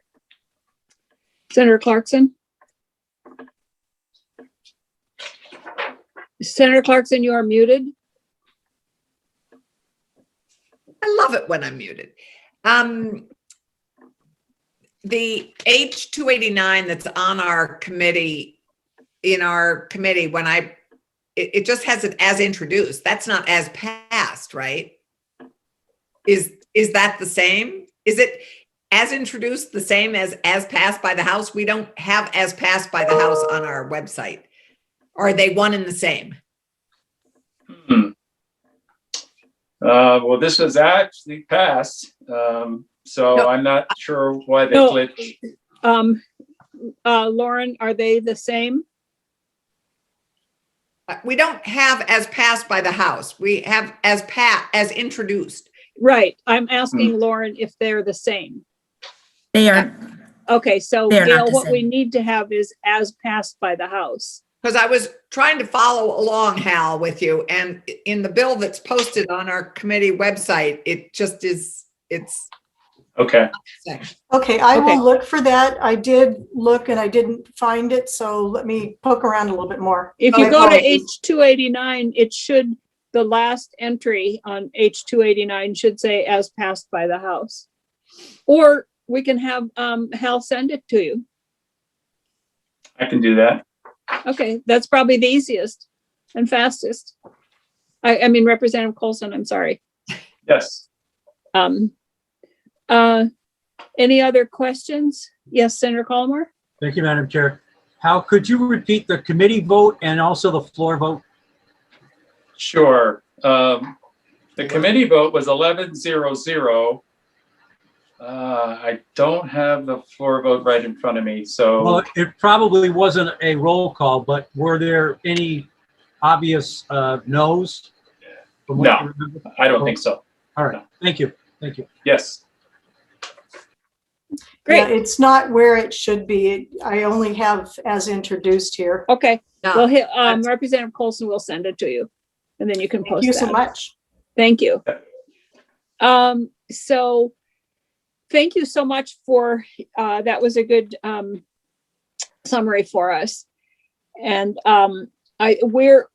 Senator Clarkson? Senator Clarkson, you are muted. I love it when I'm muted. The H-289 that's on our committee, when it just has it as introduced. That's not as passed, right? Is that the same? Is it as introduced the same as passed by the House? We don't have as passed by the House on our website. Are they one and the same? Well, this was actually passed, so no. I'm not sure why they glitched. Lauren, are they the same? We don't have as passed by the House. We have as introduced. Right. I'm asking Lauren if they're the same. They are. Okay, so Gail, what we need to have is as passed by the House. Because I was trying to follow along, Hal, with you, and in the bill that's posted on our committee website, it just is, it's. Okay. Okay, I will look for that. I did look and I didn't find it, so let me poke around a little bit more. If you go to H-289, it should, the last entry on H-289 should say as passed by the House. Or we can have Hal send it to you. I can do that. Okay, that's probably the easiest and fastest. I mean, Representative Colson, I'm sorry. Yes. Any other questions? Yes, Senator Collmore? Thank you, Madam Chair. How could you repeat the committee vote and also the floor vote? Sure. The committee vote was 11-0-0. I don't have the floor vote right in front of me, so. Well, it probably wasn't a roll call, but were there any obvious no's? from what No. you remember? I don't think so. All right, thank you, thank you. Yes. Yeah, Great, it's not where it should be. I only have as introduced here. okay. Yeah. Well, Representative Colson will send it to you, and then you can Thank post you so that. much. Thank you. So thank you so much for, that was a good summary for us. And we're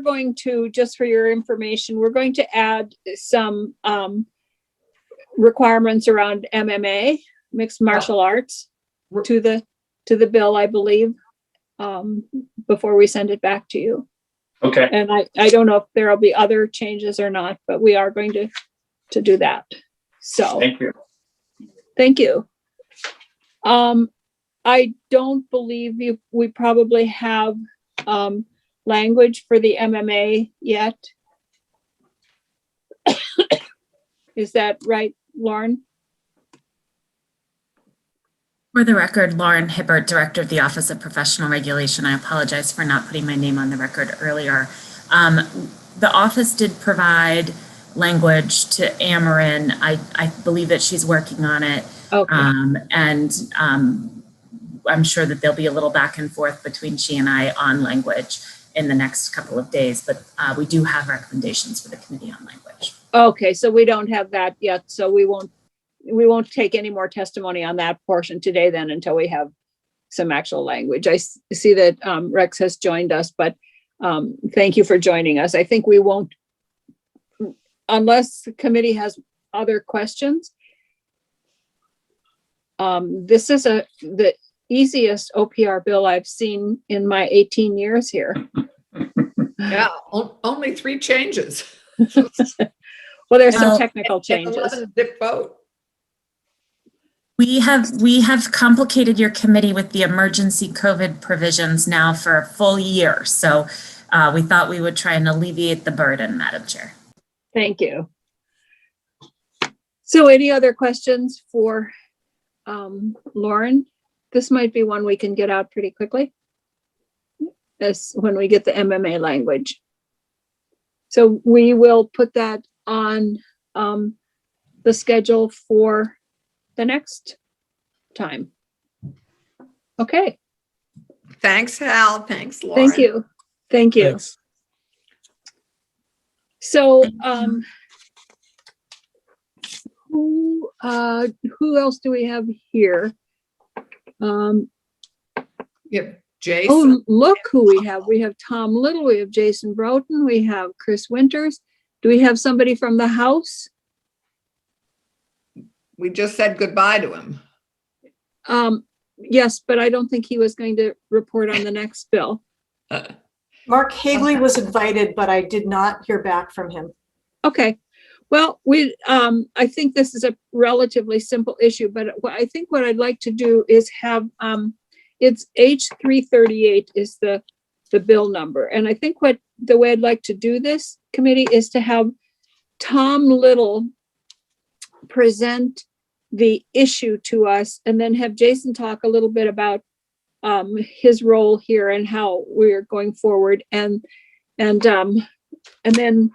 going to, just for your information, we're going to add some requirements around MMA, mixed martial arts, to the bill, I believe, before we send it back to you. Okay. And I don't know if there'll be other changes or not, but we are going to do that. So, Thank you. thank you. I don't believe we probably have language for the MMA yet. Is that right, Lauren? For the record, Lauren Hibbert, Director of the Office of Professional Regulation. I apologize for not putting my name on the record earlier. The office did provide language to Amarin. I believe that she's working on it. Okay. I'm sure that there'll be a little back and forth between she and I on language in the next couple of days, but we do have recommendations for the Committee on Language. Okay, so we don't have that yet, so we won't take any more testimony on that portion today then until we have some actual language. I see that Rex has joined us, but thank you for joining us. I think we won't, unless the committee has other questions. This is the easiest OPR bill I've seen in my 18 years here. Yeah, only 3 changes. Well, there's some Well, technical changes. 11-zip vote. We have complicated your committee with the emergency COVID provisions now for a full year. So we thought we would try and alleviate the burden, Madam Chair. Thank you. So any other questions for Lauren? This might be one we can get out pretty quickly. As when we get the MMA language. So we will put that on the schedule for the next time. Okay, Thanks, Hal. Thanks, Lauren. thank you. Thank you. Thanks. So who else do we have here? Yeah, Jason. Oh, look who we have. We have Tom Little, we have Jason Broughton, we have Chris Winters. Do we have somebody from the House? We just said goodbye to him. Yes, but I don't think he was going to report on the next bill. Mark Hagley was invited, but I did not hear back from him. Okay. Well, I think this is a relatively simple issue, but I think what I'd like to do is have, it's H338 is the bill number. And I think the way I'd like to do this committee is to have Tom Little present the issue to us and then have Jason talk a little bit about his role here and how we're going forward and then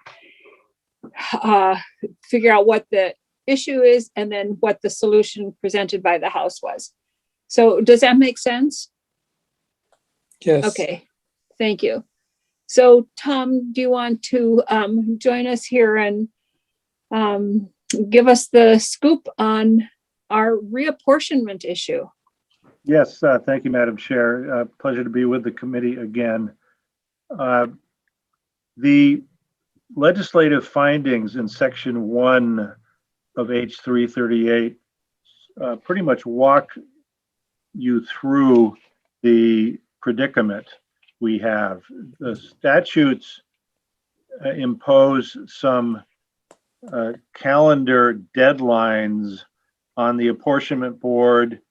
figure out what the issue is and then what the solution presented by the House was. So does that make sense? Yes. Okay, thank you. So Tom, do you want to join us here and give us the scoop on our reapportionment issue? Yes, thank you, Madam Chair. Pleasure to be with the committee again. The legislative findings in Section 1 of H338 pretty much walk you through the predicament we have. The statutes impose some calendar deadlines on the apportionment board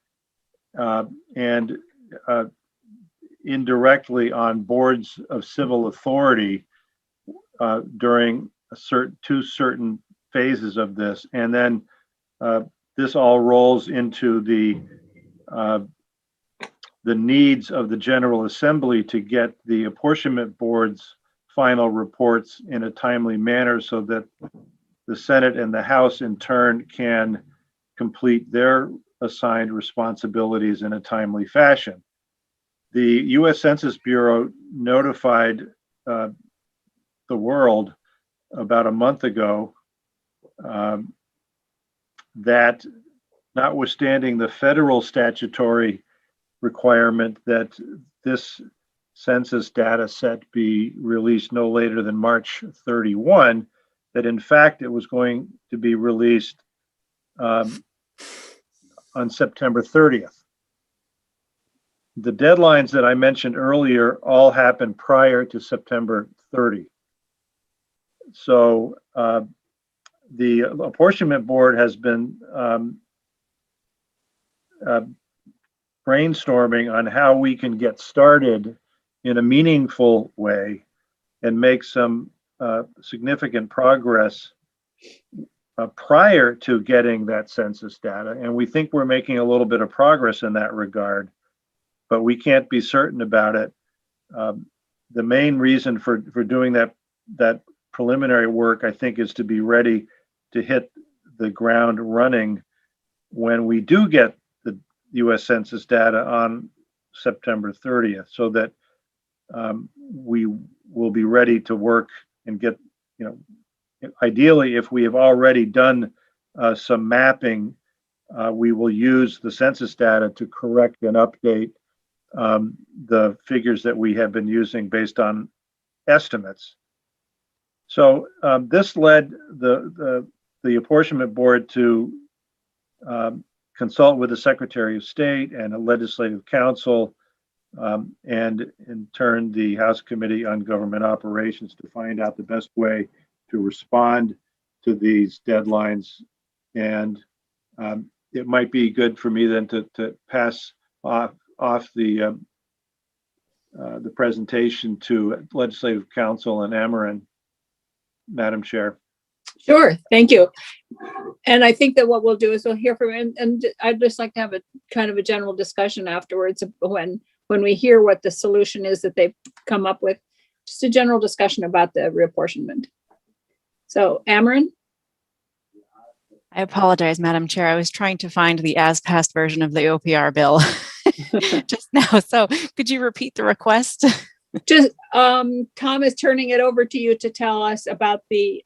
and indirectly on boards of civil authority during two certain phases of this. And then this all rolls into the needs of the General Assembly to get the apportionment board's final reports in a timely manner so that the Senate and the House in turn can complete their assigned responsibilities in a timely fashion. The U.S. Census Bureau notified the world about a month ago that notwithstanding the federal statutory requirement that this census data set be released no later than March 31, that in fact it was going to be released on September 30th. The deadlines that I mentioned earlier all happened prior to September 30. So the apportionment board has been brainstorming on how we can get started in a meaningful way and make some significant progress prior to getting that census data. And we think we're making a little bit of progress in that regard, but we can't be certain about it. The main reason for doing that preliminary work, I think, is to be ready to hit the ground running when we do get the U.S. Census data on September 30th, so that we will be ready to work and get, ideally, if we have already done some mapping, we will use the census data to correct and update the figures that we have been using based on estimates. So this led the apportionment board to consult with the Secretary of State and a legislative council, and in turn the House Committee on Government Operations to find out the best way to respond to these deadlines. And it might be good for me then to pass off the presentation to Legislative Council and Ameren, Madam Chair. Sure, thank you. And I think that what we'll do is we'll hear from, and I'd just like to have a kind of a general discussion afterwards when we hear what the solution is that they've come up with, just a general discussion about the reapportionment. So Ameren? I apologize, Madam Chair. I was trying to find the as-passed version of the OPR bill just now. So could you repeat the request? Just Tom is turning it over to you to tell us about the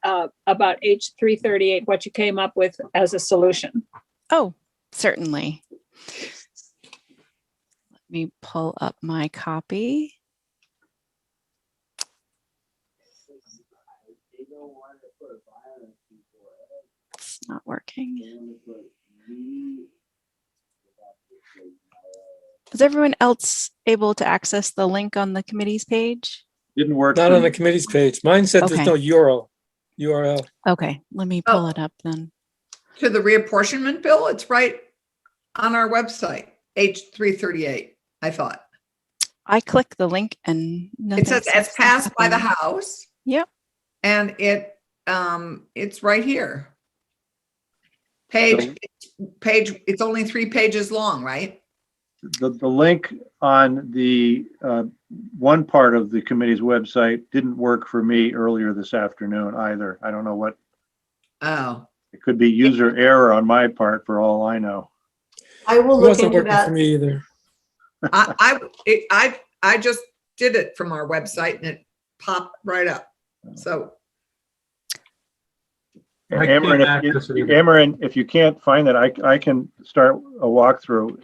about H338, what you came up with as a solution. Oh, certainly. Let me pull up my copy. It's not working. Is everyone else able to access the link on the committee's page? Didn't work. Not on the committee's page. Mine said Okay. there's no URL. Okay, let me pull it up then. To the reapportionment bill, it's right on our website, H338, I thought. I click the link and It says as passed by the happening. House. Yep. And it's right here. Page, it's only 3 pages long, right? The link on the one part of the committee's website didn't work for me earlier this afternoon either. I don't know what. Oh, It could be user error on my part for all I know. I will It look wasn't into working for that. me either. I just did it from our website and it popped right up. So I can't Ameren, access it either. Ameren, if you can't find that, I can start a walkthrough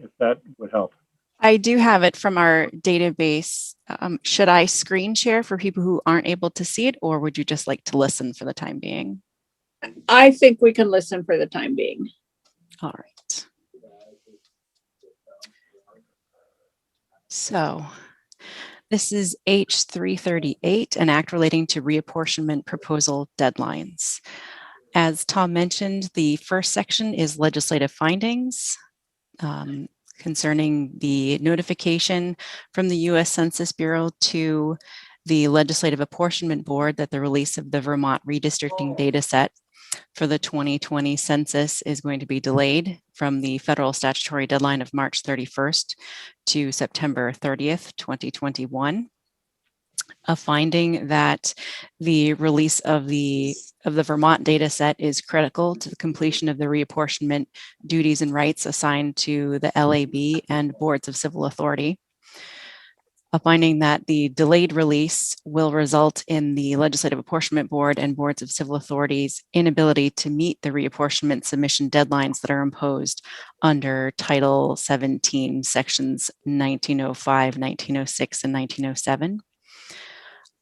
if that would help. I do have it from our database. Should I screen share for people who aren't able to see it, or would you just like to listen for the time being? I think we can listen for the time being. All right. So this is H338, an act relating to reapportionment proposal deadlines. As Tom mentioned, the first section is legislative findings concerning the notification from the U.S. Census Bureau to the Legislative Apportionment Board that the release of the Vermont redistricting data set for the 2020 census is going to be delayed from the federal statutory deadline of March 31st to September 30th, 2021. A finding that the release of the Vermont data set is critical to the completion of the reapportionment duties and rights assigned to the LAB and boards of civil authority. A finding that the delayed release will result in the Legislative Apportionment Board and boards of civil authorities' inability to meet the reapportionment submission deadlines that are imposed under Title 17, Sections 1905, 1906, and 1907.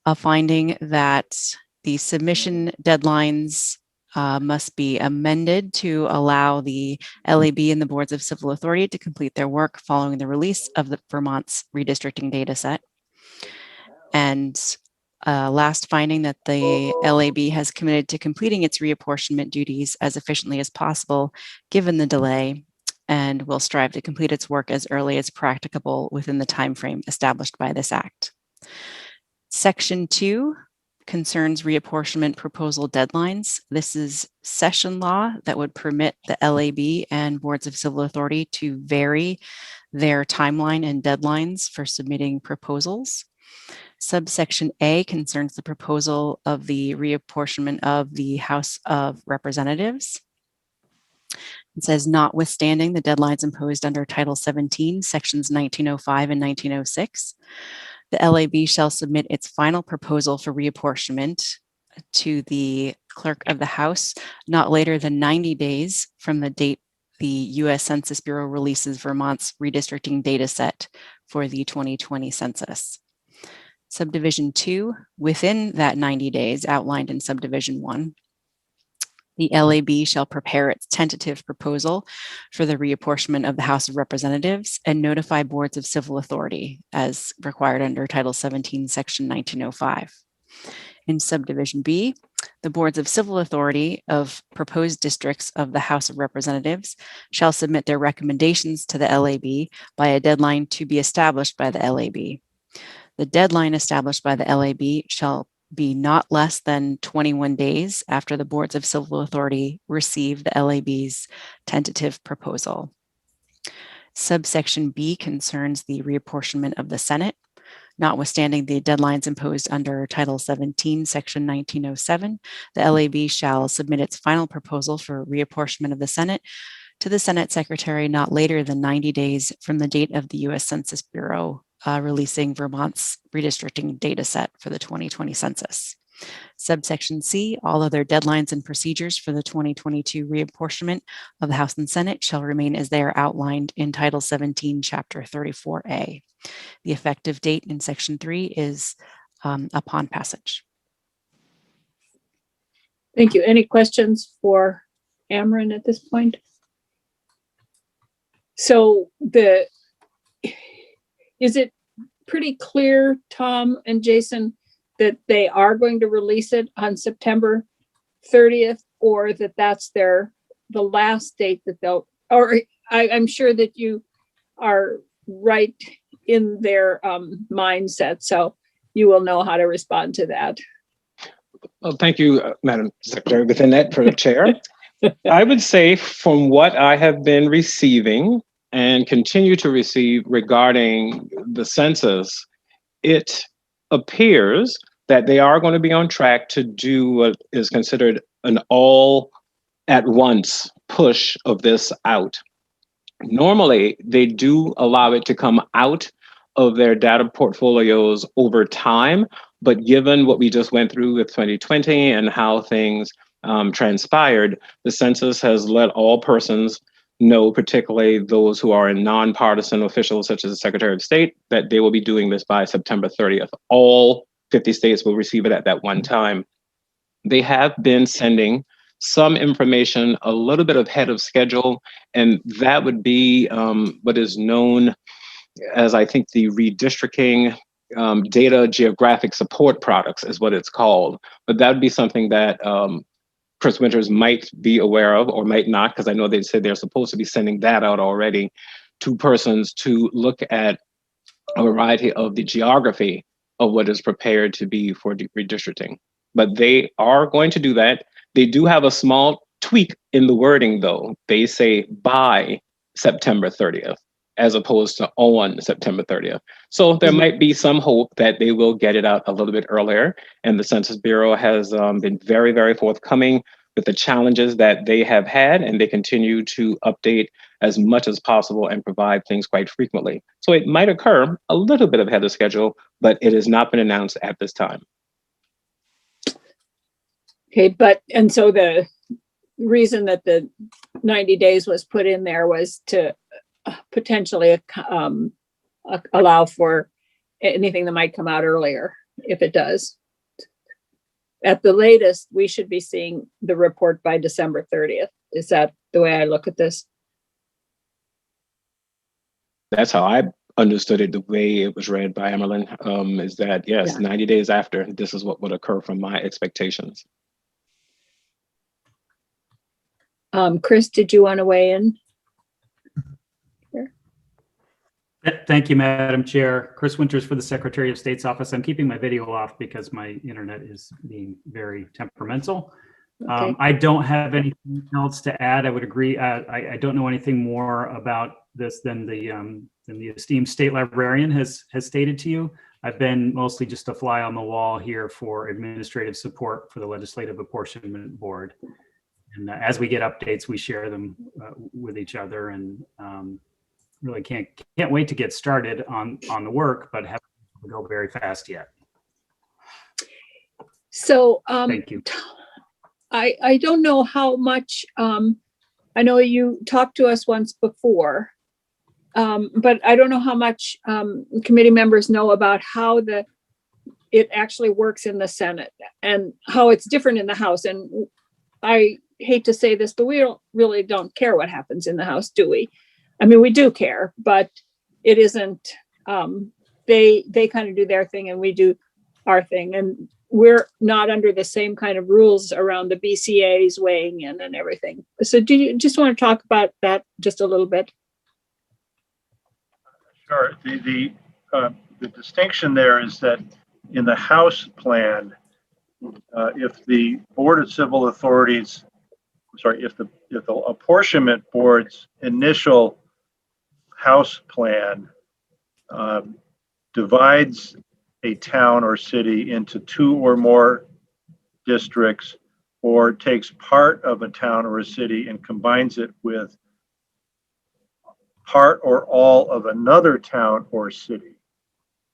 A finding that the submission deadlines must be amended to allow the LAB and the boards of civil authority to complete their work following the release of the Vermont's redistricting data set. And last finding that the LAB has committed to completing its reapportionment duties as efficiently as possible given the delay, and will strive to complete its work as early as practicable within the timeframe established by this act. Section 2 concerns reapportionment proposal deadlines. This is session law that would permit the LAB and boards of civil authority to vary their timeline and deadlines for submitting proposals. Subsection A concerns the proposal of the reapportionment of the House of Representatives. It says, notwithstanding the deadlines imposed under Title 17, Sections 1905 and 1906, the LAB shall submit its final proposal for reapportionment to the Clerk of the House not later than 90 days from the date the U.S. Census Bureau releases Vermont's redistricting data set for the 2020 census. Subdivision 2, within that 90 days outlined in Subdivision 1, the LAB shall prepare its tentative proposal for the reapportionment of the House of Representatives and notify boards of civil authority as required under Title 17, Section 1905. In Subdivision B, the boards of civil authority of proposed districts of the House of Representatives shall submit their recommendations to the LAB by a deadline to be established by the LAB. The deadline established by the LAB shall be not less than 21 days after the boards of civil authority receive the LAB's tentative proposal. Subsection B concerns the reapportionment of the Senate. Notwithstanding the deadlines imposed under Title 17, Section 1907, the LAB shall submit its final proposal for reapportionment of the Senate to the Senate Secretary not later than 90 days from the date of the U.S. Census Bureau releasing Vermont's redistricting data set for the 2020 census. Subsection C, all other deadlines and procedures for the 2022 reapportionment of the House and Senate shall remain as they are outlined in Title 17, Chapter 34A. The effective date in Section 3 is upon passage. Thank you. Any questions for Ameren at this point? So is it pretty clear, Tom and Jason, that they are going to release it on September 30th, or that that's the last date that they'll, or I'm sure that you are right in their mindset, so you will know how to respond to that. Well, thank you, Madam Secretary. Within that, for the chair, I would say from what I have been receiving and continue to receive regarding the census, it appears that they are going to be on track to do what is considered an all-at-once push of this out. Normally, they do allow it to come out of their data portfolios over time, but given what we just went through with 2020 and how things transpired, the census has let all persons know, particularly those who are in nonpartisan officials such as the Secretary of State, that they will be doing this by September 30th. All 50 states will receive it at that one time. They have been sending some information a little bit ahead of schedule, and that would be what is known as I think the redistricting data geographic support products is what it's called. But that would be something that Chris Winters might be aware of or might not, because I know they said they're supposed to be sending that out already to persons to look at a variety of the geography of what is prepared to be for redistricting. But they are going to do that. They do have a small tweak in the wording, though. They say by September 30th, as opposed to on September 30th. So there might be some hope that they will get it out a little bit earlier. And the Census Bureau has been very, very forthcoming with the challenges that they have had, and they continue to update as much as possible and provide things quite frequently. So it might occur a little bit ahead of schedule, but it has not been announced at this time. Okay, and so the reason that the 90 days was put in there was to potentially allow for anything that might come out earlier, if it does. At the latest, we should be seeing the report by December 30th. Is that the way I look at this? That's how I understood it, the way it was read by Emmerlin, is that, yes, 90 days after, this is what would occur from my expectations. Chris, did you want to weigh in? Thank you, Madam Chair. Chris Winters for the Secretary of State's office. I'm keeping my video off because my internet is being very temperamental. Okay. I don't have anything else to add. I would agree. I don't know anything more about this than the esteemed state librarian has stated to you. I've been mostly just a fly on the wall here for administrative support for the Legislative Apportionment Board. And as we get updates, we share them with each other, and really can't wait to get started on the work, but haven't go very fast yet. So thank you. I don't know how much, I know you talked to us once before, but I don't know how much committee members know about how it actually works in the Senate and how it's different in the House. And I hate to say this, but we really don't care what happens in the House, do we? I mean, we do care, but it isn't, they kind of do their thing and we do our thing. And we're not under the same kind of rules around the BCA's weighing in and everything. So do you just want to talk about that just a little bit? Sure. The distinction there is that in the House plan, if the Board of Civil Authorities, if the Apportionment Board's initial House plan divides a town or city into two or more districts, or takes part of a town or a city and combines it with part or all of another town or city,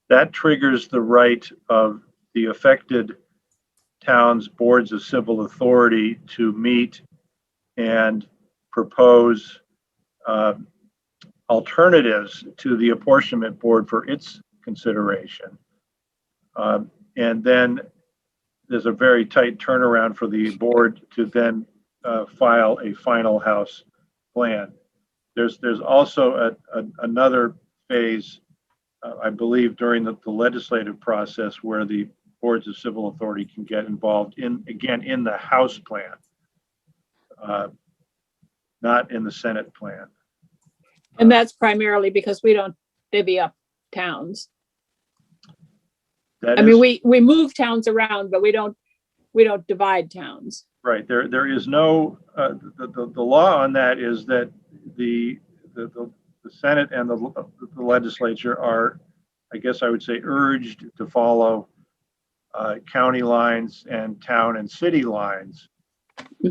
that triggers the right of the affected town's boards of civil authority to meet and propose alternatives to the apportionment board for its consideration. And then there's a very tight turnaround for the board to then file a final House plan. There's also another phase, I believe, during the legislative process where the boards of civil authority can get involved in the House plan, not in the Senate plan. And that's primarily because we don't divvy up towns. I mean, we move towns around, but we don't divide towns. Right. There is no the law on that is that the Senate and the legislature are, I guess I would say, urged to follow county lines and town and city lines,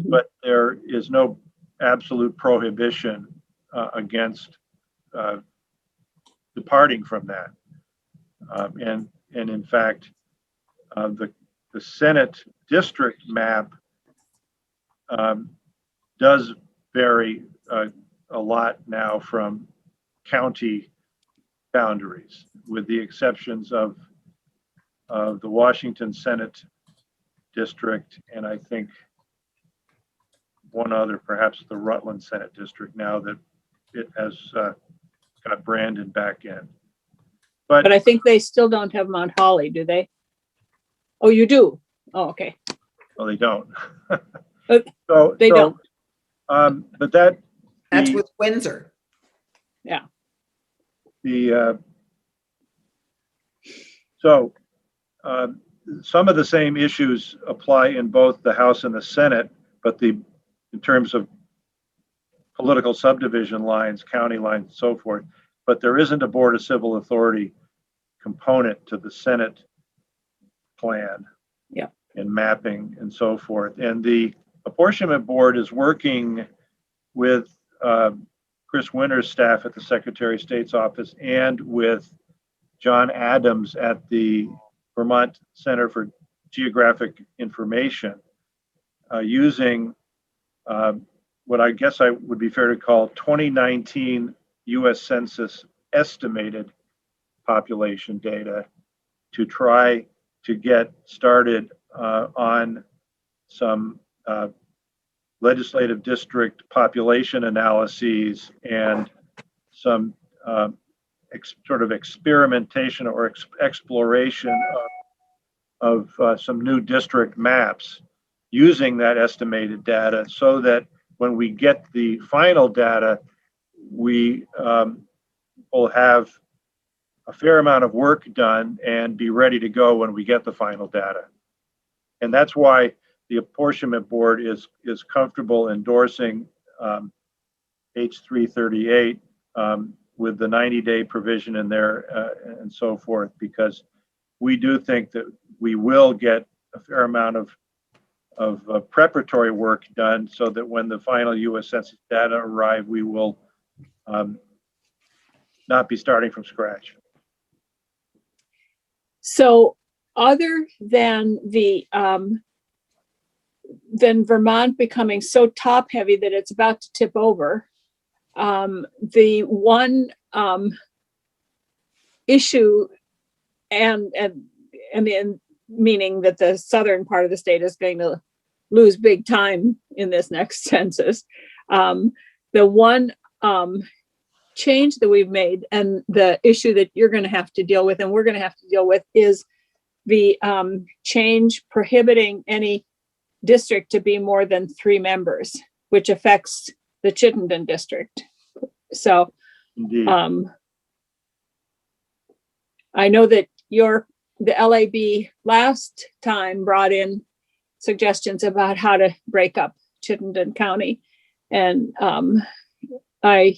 but there is no absolute prohibition against departing from that. And in fact, the Senate district map does vary a lot now from county boundaries, with the exceptions of the Washington Senate district, and I think one other, perhaps the Rutland Senate district, now that it has got Brandon back in. But I think they still don't have Mount Holly, do they? Oh, you do? Oh, okay. Well, they don't. They don't. But that's with Windsor. Yeah. Some of the same issues apply in both the House and the Senate, but in terms of political subdivision lines, county lines, and so forth. But there isn't a Board of Civil Authority component to the Senate plan. Yeah. And mapping and so forth. And the Apportionment Board is working with Chris Winter's staff at the Secretary of State's office and with John Adams at the Vermont Center for Geographic Information, using what I guess I would be fair to call 2019 U.S. Census estimated population data to try to get started on some legislative district population analyses and some sort of experimentation or exploration of some new district maps using that estimated data, so that when we get the final data, we will have a fair amount of work done and be ready to go when we get the final data. And that's why the Apportionment Board is comfortable endorsing H338 with the 90-day provision in there and so forth, because we do think that we will get a fair amount of preparatory work done, so that when the final U.S. Census data arrive, we will not be starting from scratch. So other than than Vermont becoming so top heavy that it's about to tip over, the one issue and meaning that the southern part of the state is going to lose big time in this next census. The one change that we've made, and the issue that you're going to have to deal with and we're going to have to deal with, is the change prohibiting any district to be more than 3 members, which affects the Chittenden district. So I know that the LAB last time brought in suggestions about how to break up Chittenden County. And I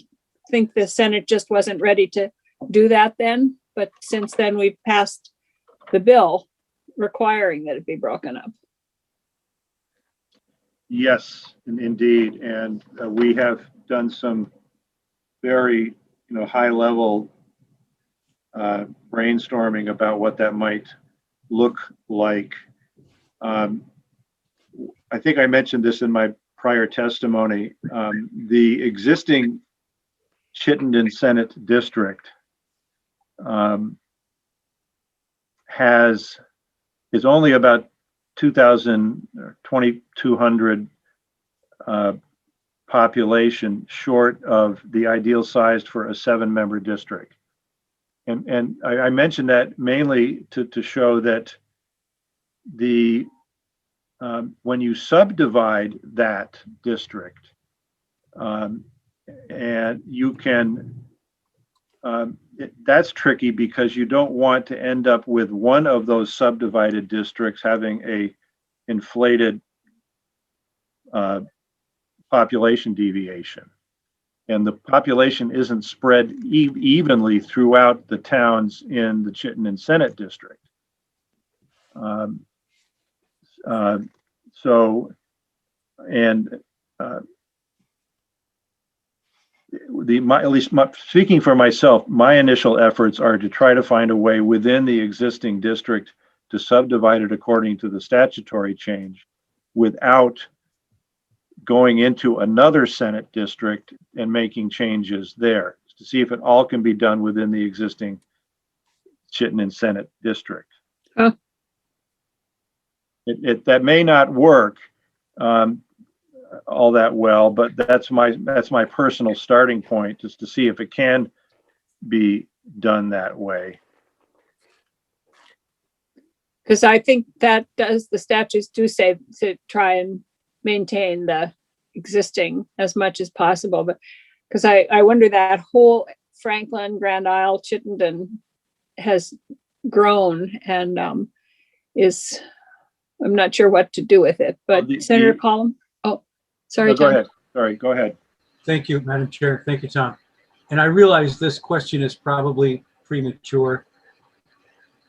think the Senate just wasn't ready to do that then. But since then, we've passed the bill requiring that it be broken up. Yes, indeed. And we have done some very high level brainstorming about what that might look like. I think I mentioned this in my prior testimony. The existing Chittenden Senate district is only about 2,200 population short of the ideal sized for a 7-member district. And I mentioned that mainly to show that when you subdivide that district, and you can, that's tricky because you don't want to end up with one of those subdivided districts having a inflated population deviation. And the population isn't spread evenly throughout the towns in the Chittenden Senate district. Speaking for myself, my initial efforts are to try to find a way within the existing district to subdivide it according to the statutory change without going into another Senate district and making changes there, to see if it all can be done within the existing Chittenden Senate district. Huh. That may not work all that well, but that's my personal starting point, just to see if it can be done that way. Because I think that does, the statutes do say to try and maintain the existing as much as possible, but because I wonder that whole Franklin, Grand Isle, Chittenden has grown and I'm not sure what to do with it, but Senator Collum, oh, sorry, No, go Tom. ahead. Sorry, go ahead. Thank you, Madam Chair. Thank you, Tom. And I realize this question is probably premature.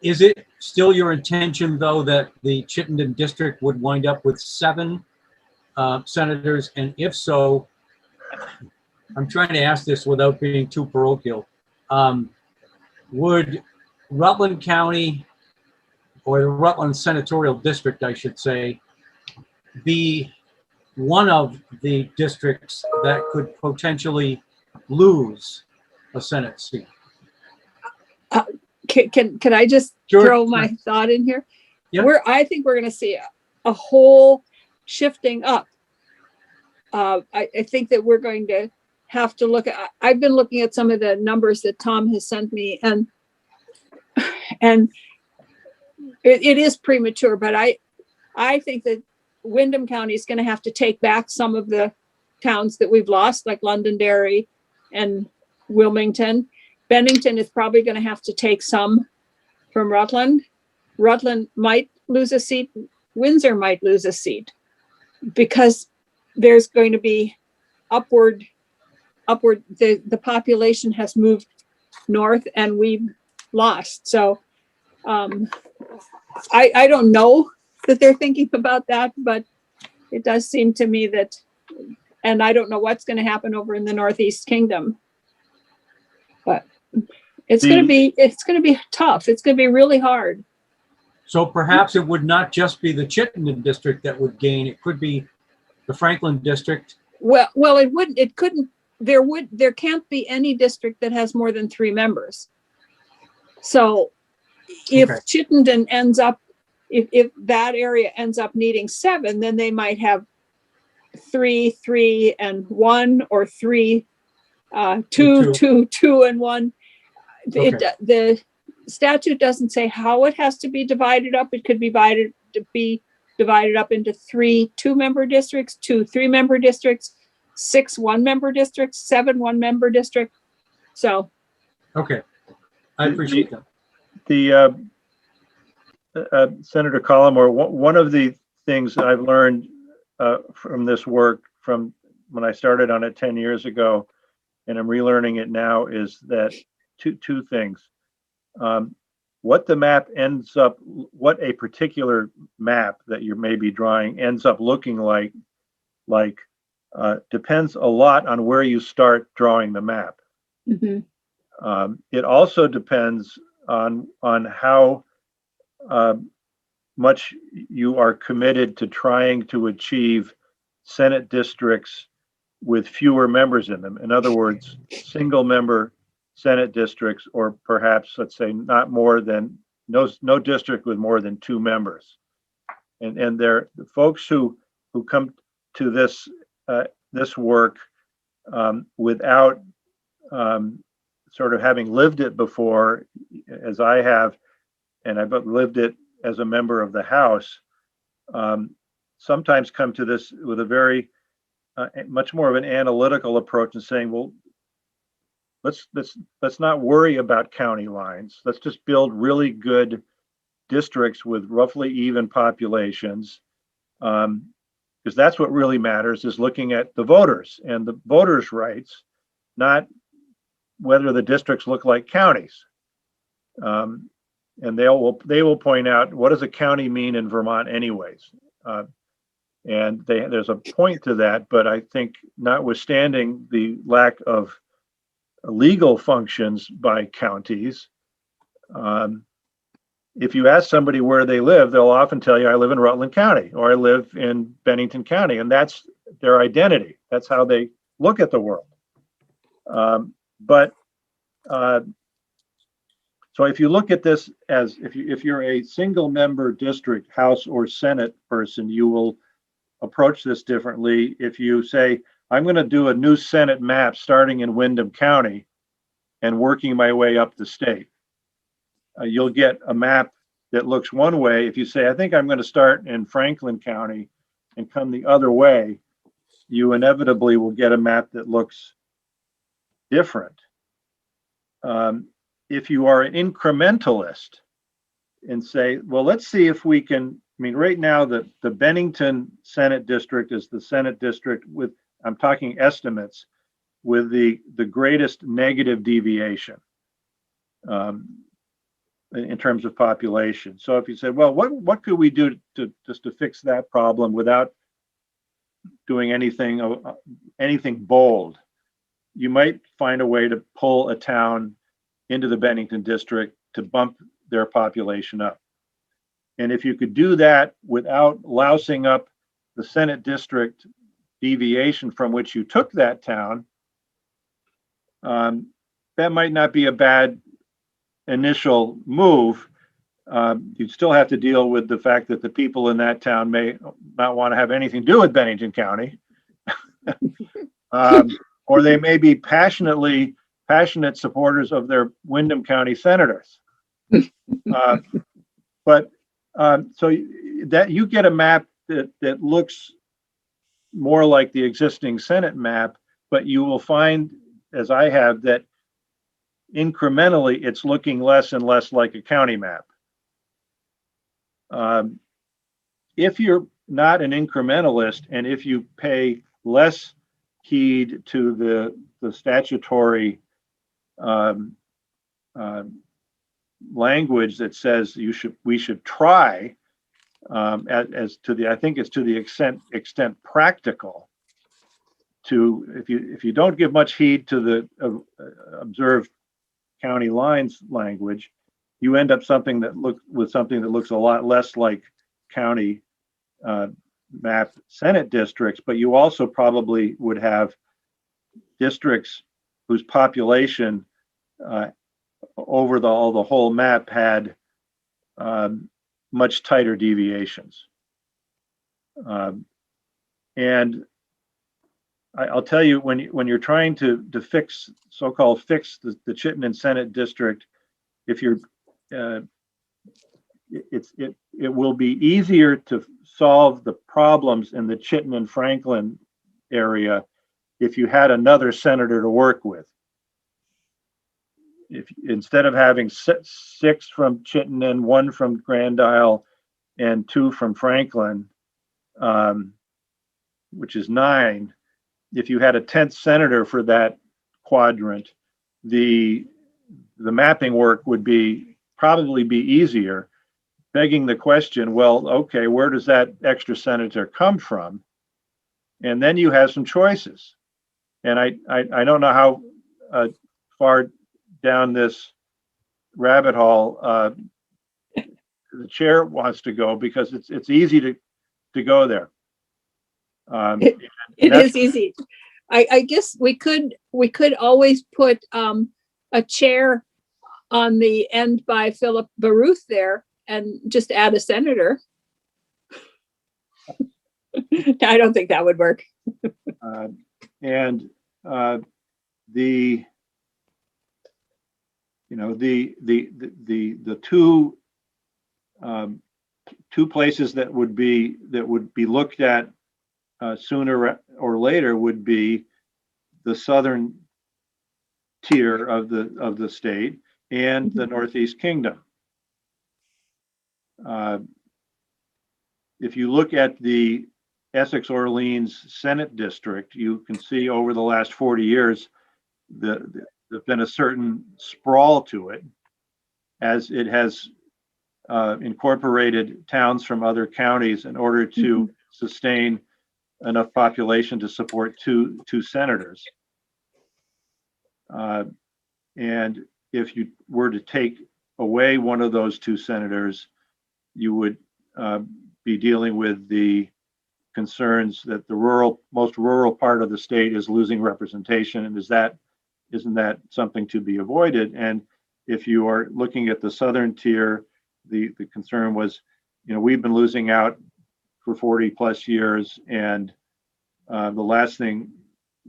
Is it still your intention, though, that the Chittenden district would wind up with 7 senators? And if so, I'm trying to ask this without being too parochial. Would Rutland County, or the Rutland Senatorial District, I should say, be one of the districts that could potentially lose a Senate seat? Can I just Sure. throw my thought in here? Yeah. I think we're going to see a whole shifting up. I think that we're going to have to look at, I've been looking at some of the numbers that Tom has sent me, and it is premature, but I think that Windham County is going to have to take back some of the towns that we've lost, like Londonderry and Wilmington. Bennington is probably going to have to take some from Rutland. Rutland might lose a seat. Windsor might lose a seat because there's going to be upward, the population has moved north and we've lost. So I don't know that they're thinking about that, but it does seem to me that, and I don't know what's going to happen over in the Northeast Kingdom, but it's going to be tough. It's going to be really hard. So perhaps it would not just be the Chittenden district that would gain. It could be the Franklin district. Well, it wouldn't, it couldn't, there can't be any district that has more than 3 members. So if Okay. Chittenden ends up, if that area ends up needing 7, then they might have 3, and 1, or 3, 2, 2, and 1. Okay. The statute doesn't say how it has to be divided up. It could be divided up into 3 2-member districts, 2 3-member districts, 6 1-member districts, 7 1-member district. So. Okay. I appreciate that. The Senator Collmore, one of the things I've learned from this work from when I started on it 10 years ago, and I'm relearning it now, is that two things. What the map ends up, what a particular map that you may be drawing ends up looking like depends a lot on where you start drawing the map. Mm-hmm. It also depends on how much you are committed to trying to achieve Senate districts with fewer members in them. In other words, single member Senate districts, or perhaps, let's say, not more than no district with more than 2 members. And there are folks who come to this this work without sort of having lived it before, as I have, and I've lived it as a member of the House, sometimes come to this with a very much more of an analytical approach and saying, well, let's not worry about county lines. Let's just build really good districts with roughly even populations, because that's what really matters, is looking at the voters and the voters' rights, not whether the districts look like counties. And they will point out, what does a county mean in Vermont anyways? And there's a point to that, but I think notwithstanding the lack of legal functions by counties, if you ask somebody where they live, they'll often tell you, I live in Rutland County, or I live in Bennington County, and that's their identity. That's how they look at the world. So if you look at this as, if you're a single member district, House or Senate person, you will approach this differently. If you say, I'm going to do a new Senate map starting in Windham County, and working my way up the state. You'll get a map that looks one way. If you say, I think I'm going to start in Franklin County and come the other way, you inevitably will get a map that looks different. If you are an incrementalist and say, well, let's see if we can, I mean, right now, the Bennington Senate District is the Senate district with, I'm talking estimates, with the greatest negative deviation in terms of population. So if you said, well, what could we do to just to fix that problem without doing anything bold? You might find a way to pull a town into the Bennington district to bump their population up. And if you could do that without lousing up the Senate district deviation from which you took that town, that might not be a bad initial move. You'd still have to deal with the fact that the people in that town may not want to have anything to do with Bennington County. Or they may be passionate supporters of their Windham County senators. But so that you get a map that looks more like the existing Senate map, but you will find, as I have, that incrementally it's looking less and less like a county map. If you're not an incrementalist, and if you pay less heed to the statutory language that says we should try, as to the, I think it's to the extent practical, to if you don't give much heed to the observed county lines language, you end up something that looks a lot less like county map Senate districts, but you also probably would have districts whose population over the whole map had much tighter deviations. And I'll tell you, when you're trying to fix, so-called fix the Chittenden Senate district, if you're it will be easier to solve the problems in the Chittenden Franklin area if you had another senator to work with. If instead of having 6 from Chittenden, 1 from Grand Isle, and 2 from Franklin, which is 9, if you had a 10th senator for that quadrant, the mapping work would probably be easier, begging the question, well, okay, where does that extra senator come from? And then you have some choices. And I don't know how far down this rabbit hole the chair wants to go, because it's easy to go there. It is easy. I guess we could always put a chair on the end by Philip Baruth there and just add a senator. I don't think that would work. And the two places that would be looked at sooner or later would be the southern tier of the state and the Northeast Kingdom. If you look at the Essex Orleans Senate District, you can see over the last 40 years there's been a certain sprawl to it, as it has incorporated towns from other counties in order to sustain enough population to support two senators. And if you were to take away one of those 2 senators, you would be dealing with the concerns that the most rural part of the state is losing representation, and isn't that something to be avoided? And if you are looking at the southern tier, the concern was, we've been losing out for 40 plus years, and the last thing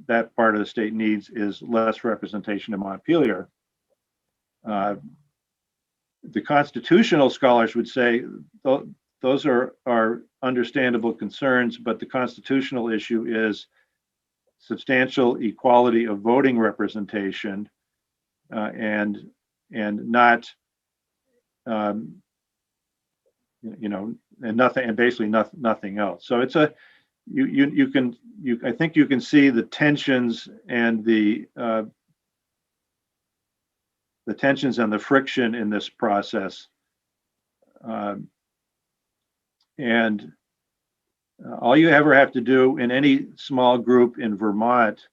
that part of the state needs is less representation in Montpelier. The constitutional scholars would say those are understandable concerns, but the constitutional issue is substantial equality of voting representation, and not, and nothing, and basically nothing else. So it's a, I think you can see the tensions and the tensions and the friction in this process. And all you ever have to do in any small group in Vermont,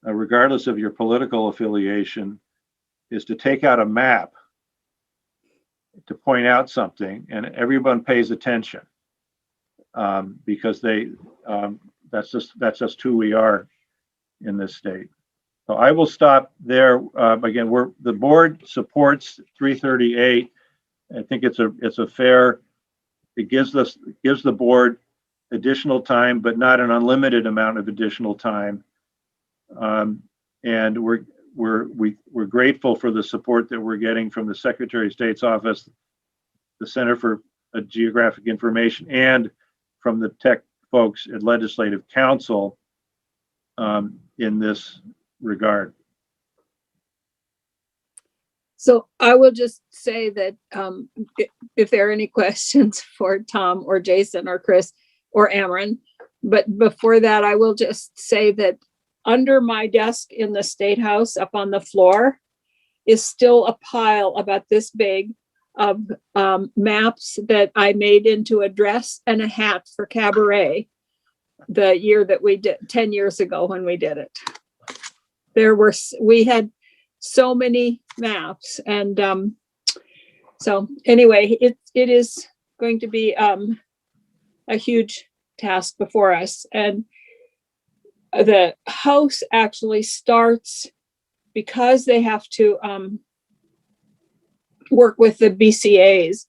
regardless of your political affiliation, is to take out a map to point out something, and everyone pays attention, because that's just who we are in this state. So I will stop there. Again, the board supports 338. I think it's a fair. It gives the board additional time, but not an unlimited amount of additional time. And we're grateful for the support that we're getting from the Secretary of State's office, the Center for Geographic Information, and from the tech folks at Legislative Council in this regard. So I will just say that if there are any questions for Tom or Jason or Chris or Ameren, but before that, I will just say that under my desk in the State House up on the floor is still a pile about this big of maps that I made into a dress and a hat for Cabaret the year that we did 10 years ago when we did it. We had so many maps, and so anyway, it is going to be a huge task before us. And the House actually starts, because they have to work with the BCAs,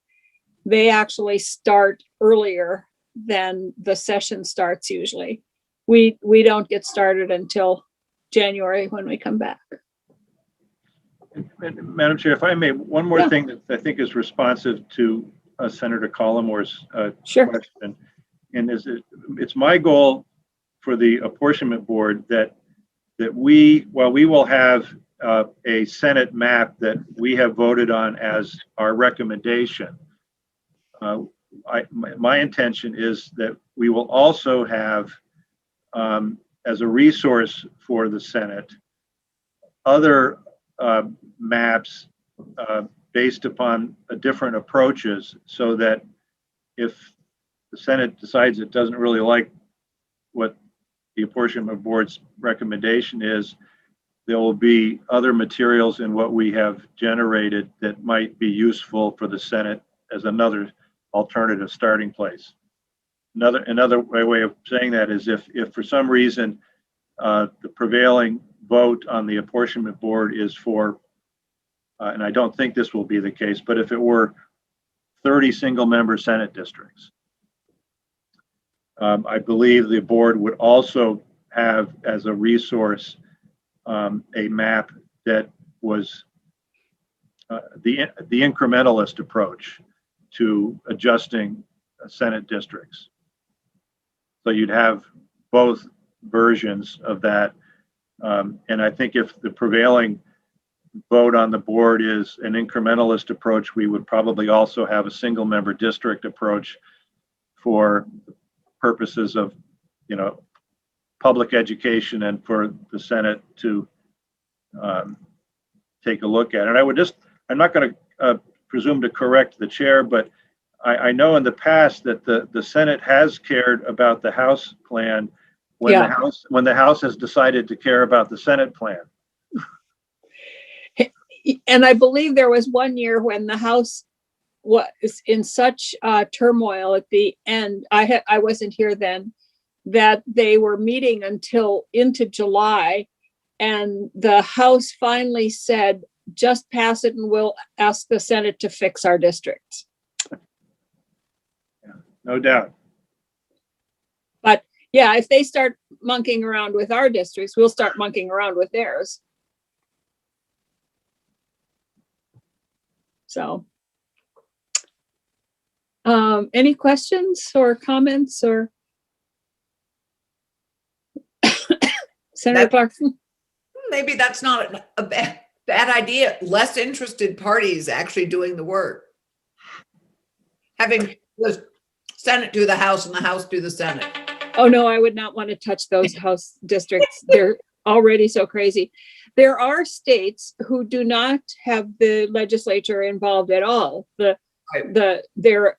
they actually start earlier than the session starts usually. We don't get started until January when we come back. And Madam Chair, if I may, one more thing that I think is responsive to Senator Collimore's question, and it's my goal for the Apportionment Board that while we will have a Senate map that we have voted on as our recommendation, my intention is that we will also have, as a resource for the Senate, other maps based upon different approaches, so that if the Senate decides it doesn't really like what the Apportionment Board's recommendation is, there will be other materials in what we have generated that might be useful for the Senate as another alternative starting place. Another way of saying that is if for some reason the prevailing vote on the Apportionment Board is for, and I don't think this will be the case, but if it were 30 single-member Senate districts, I believe the board would also have as a resource a map that was the incrementalist approach to adjusting Senate districts. So you'd have both versions of that. And I think if the prevailing vote on the board is an incrementalist approach, we would probably also have a single member district approach for purposes of, public education and for the Senate to take a look at. And I'm not going to presume to correct the chair, but I know in the past that the Senate has cared about the House plan when the House has decided to care about the Senate plan. And I believe there was one year when the House was in such turmoil at the end. I wasn't here then, that they were meeting until into July, and the House finally said, just pass it and we'll ask the Senate to fix our districts. Yeah, no doubt. But yeah, if they start monkeying around with our districts, we'll start monkeying around with theirs. So, any questions or comments or Senator Clarkson? Maybe that's not a bad idea. Less interested parties actually doing the work. Having the Senate do the House and the House do the Senate. Oh, no, I would not want to touch those House districts. They're already so crazy. There are states who do not have the legislature involved at all. Their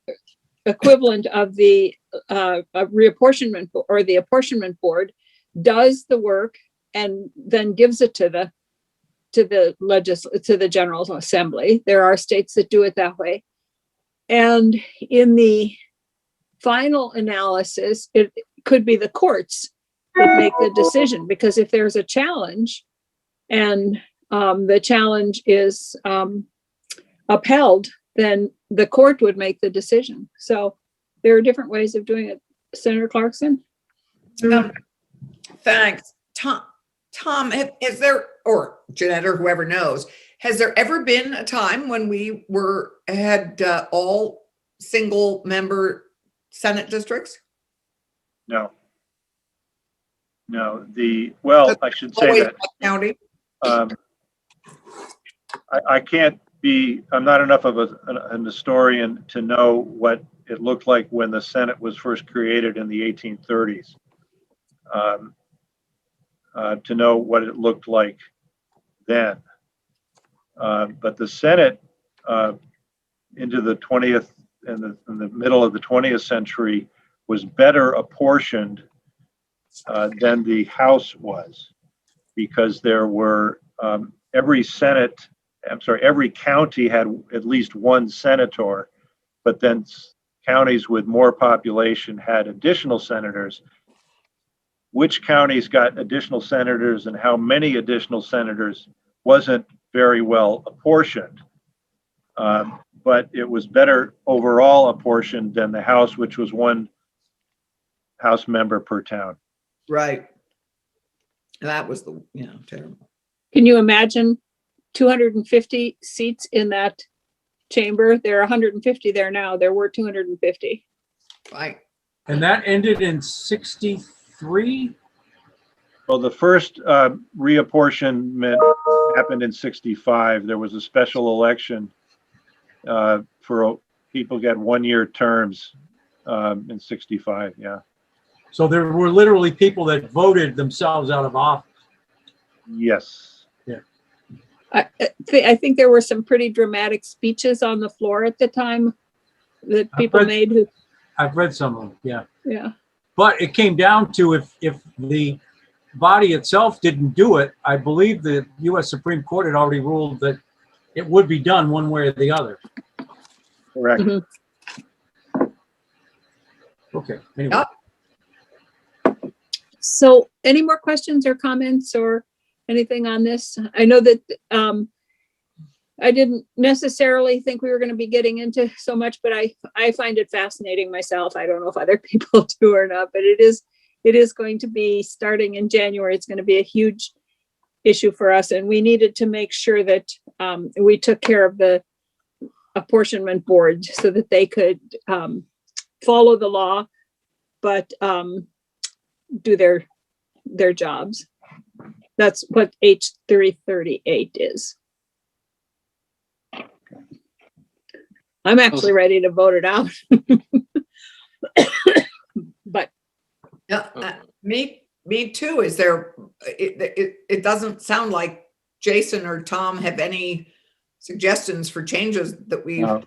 equivalent of the reapportionment or the apportionment board does the work and then gives it to the General Assembly. There are states that do it that way. And in the final analysis, it could be the courts that make the decision, because if there's a challenge and the challenge is upheld, then the court would make the decision. So there are different ways of doing it. Senator Clarkson? Thanks. Tom, is there, or Jeanette or whoever knows, has there ever been a time when we had all single member Senate districts? No. Well, I should say that. County? I can't be, I'm not enough of an historian to know what it looked like when the Senate was first created in the 1830s. To know what it looked like then. But the Senate into the 20th and the middle of the 20th century was better apportioned than the House was, because there were every county had at least one senator, but then counties with more population had additional senators. Which counties got additional senators and how many additional senators wasn't very well apportioned. But it was better overall apportioned than the House, which was one House member per town. Right. That was terrible. Can you imagine 250 seats in that chamber? There are 150 there now. There were 250. Right. And that ended in 63? Well, the first reapportionment happened in 65. There was a special election for people get 1-year terms in 65, yeah. So there were literally people that voted themselves out of office. Yes. Yeah. I think there were some pretty dramatic speeches on the floor at the time that people made. I've read some of them, yeah. Yeah. But it came down to if the body itself didn't do it, I believe the U.S. Supreme Court had already ruled that it would be done one way or the other. Correct. Mm-hmm. Okay, anyway. So any more questions or comments or anything on this? I know that I didn't necessarily think we were going to be getting into so much, but I find it fascinating myself. I don't know if other people do or not, but it is going to be starting in January. It's going to be a huge issue for us. And we needed to make sure that we took care of the apportionment board so that they could follow the law, but do their jobs. That's what H338 is. I'm actually ready to vote it out. But me too. Is there, it doesn't sound like Jason or Tom have any suggestions for changes that we've. No.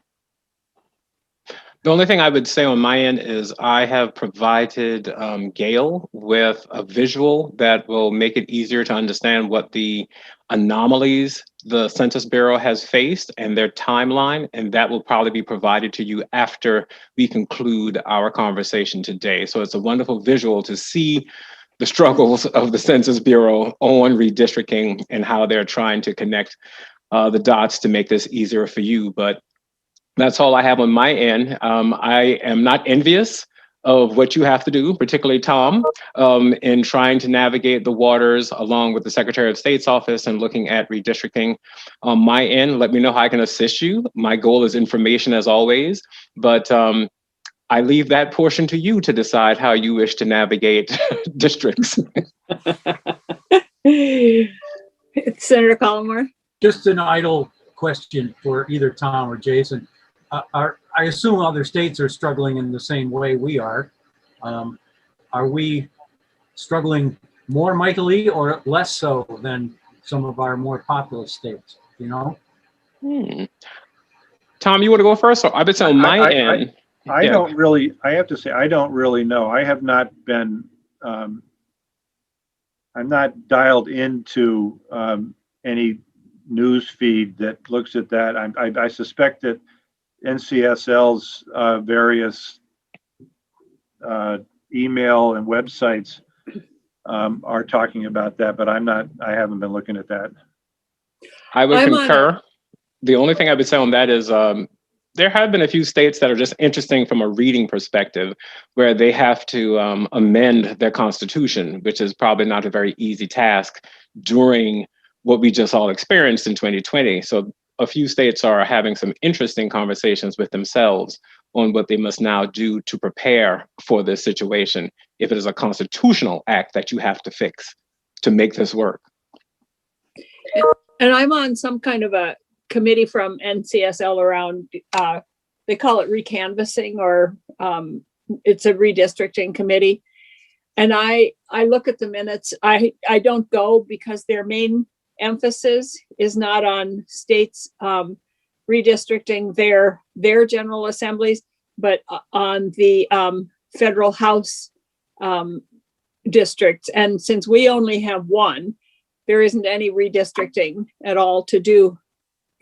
The only thing I would say on my end is I have provided Gail with a visual that will make it easier to understand what the anomalies the Census Bureau has faced and their timeline, and that will probably be provided to you after we conclude our conversation today. So it's a wonderful visual to see the struggles of the Census Bureau on redistricting and how they're trying to connect the dots to make this easier for you. But that's all I have on my end. I am not envious of what you have to do, particularly Tom, in trying to navigate the waters along with the Secretary of State's office and looking at redistricting. On my end, let me know how I can assist you. My goal is information as always, but I leave that portion to you to decide how you wish to navigate districts. Senator Collmore? Just an idle question for either Tom or Jason. I assume other states are struggling in the same way we are. Are we struggling more mightily or less so than some of our more populous states, you know? Tom, you want to go first? So I've been saying my end. I don't really, I have to say, I don't really know. I have not been, I'm not dialed into any news feed that looks at that. I suspect that NCSL's various email and websites are talking about that, but I haven't been looking at that. I would concur. The only thing I would say on that is there have been a few states that are just interesting from a reading perspective, where they have to amend their constitution, which is probably not a very easy task during what we just all experienced in 2020. So a few states are having some interesting conversations with themselves on what they must now do to prepare for this situation, if it is a constitutional act that you have to fix to make this work. And I'm on some kind of a committee from NCSL around, they call it recanvassing, or it's a redistricting committee. And I look at the minutes. I don't go because their main emphasis is not on states redistricting their general assemblies, but on the federal House districts. And since we only have one, there isn't any redistricting at all to do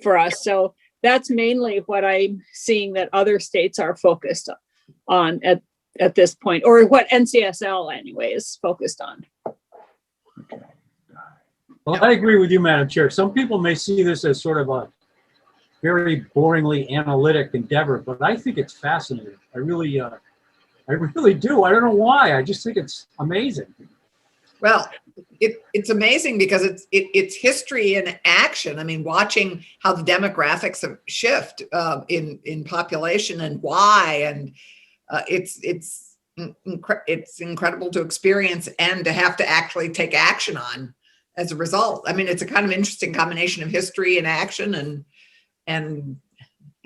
for us. So that's mainly what I'm seeing that other states are focused on at this point, or what NCSL anyway is focused on. Well, I agree with you, Madam Chair. Some people may see this as sort of a very boringly analytic endeavor, but I think it's fascinating. I really do. I don't know why. I just think it's amazing. Well, it's amazing because it's history in action. I mean, watching how the demographics have shift in population and why, and it's incredible to experience and to have to actually take action on as a result. I mean, it's a kind of interesting combination of history and action and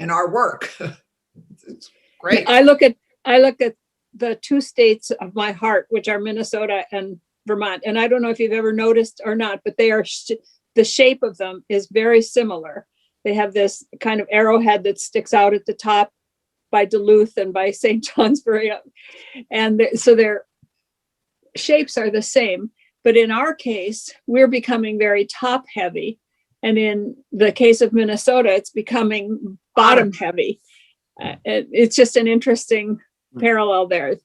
our work. It's great. I look at the two states of my heart, which are Minnesota and Vermont. And I don't know if you've ever noticed or not, but they are, the shape of them is very similar. They have this kind of arrowhead that sticks out at the top by Duluth and by St. Johnsbury. And so their shapes are the same. But in our case, we're becoming very top heavy. And in the case of Minnesota, it's becoming bottom heavy. It's just an interesting parallel there.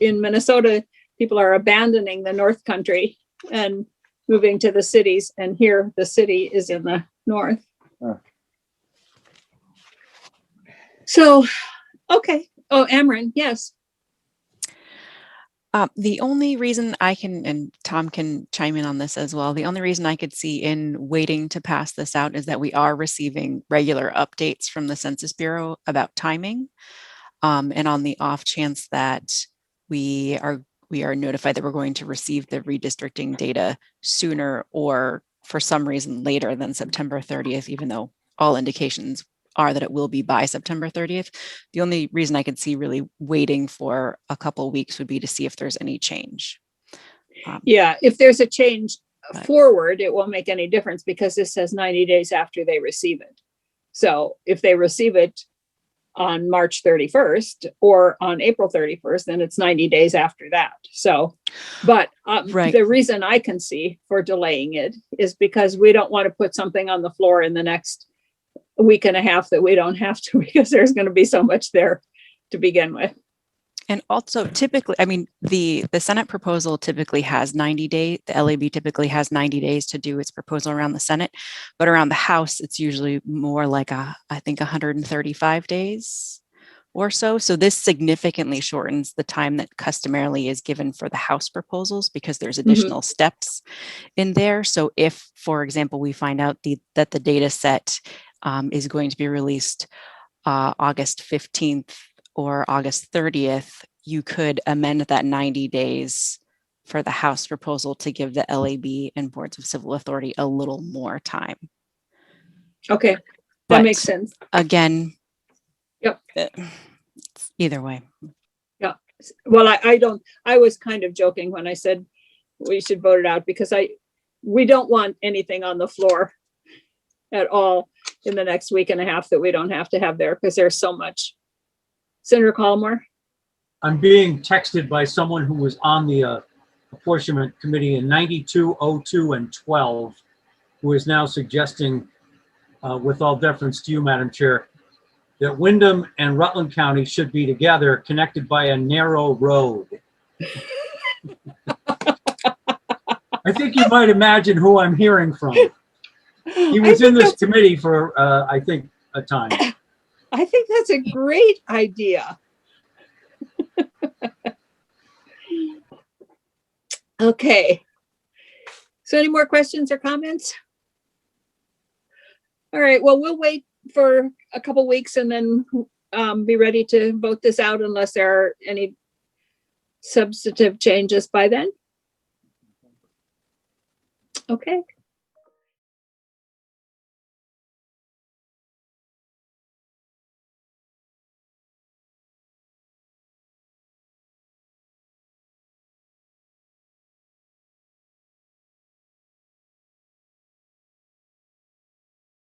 In Minnesota, people are abandoning the North Country and moving to the cities. And here the city is in the north. So, okay. Oh, Ameren, yes. The only reason I can, and Tom can chime in on this as well, the only reason I could see in waiting to pass this out is that we are receiving regular updates from the Census Bureau about timing. And on the off chance that we are notified that we're going to receive the redistricting data sooner or for some reason later than September 30th, even though all indications are that it will be by September 30th. The only reason I could see really waiting for a couple of weeks would be to see if there's any change. Yeah, if there's a change forward, it won't make any difference because this says 90 days after they receive it. So if they receive it on March 31st or on April 31st, then it's 90 days after that. So, but the reason I can see for delaying it is because we don't want to put something on the floor in the next week and a half that we don't have to, because there's going to be so much there to begin with. And also typically, I mean, the Senate proposal typically has 90 days, the LAB typically has 90 days to do its proposal around the Senate, but around the House, it's usually more like I think 135 days or so. So this significantly shortens the time that customarily is given for the House proposals because there's additional steps in there. So if, for example, we find out that the data set is going to be released August 15th or August 30th, you could amend that 90 days for the House proposal to give the LAB and Boards of Civil Authority a little more time. Okay, that But makes sense. again, Yep. Either way. Yeah. Well, I was kind of joking when I said we should vote it out because we don't want anything on the floor at all in the next week and a half that we don't have to have there because there's so much. Senator Collmore? I'm being texted by someone who was on the apportionment committee in 92, 02, and 12, who is now suggesting, with all deference to you, Madam Chair, that Wyndham and Rutland County should be together, connected by a narrow road. I think you might imagine who I'm hearing from. He was in this committee for, I think, a time. I think that's a great idea. Okay. So any more questions or comments? All right, well, we'll wait for a couple weeks and then be ready to vote this out unless there are any substantive changes by then. Okay,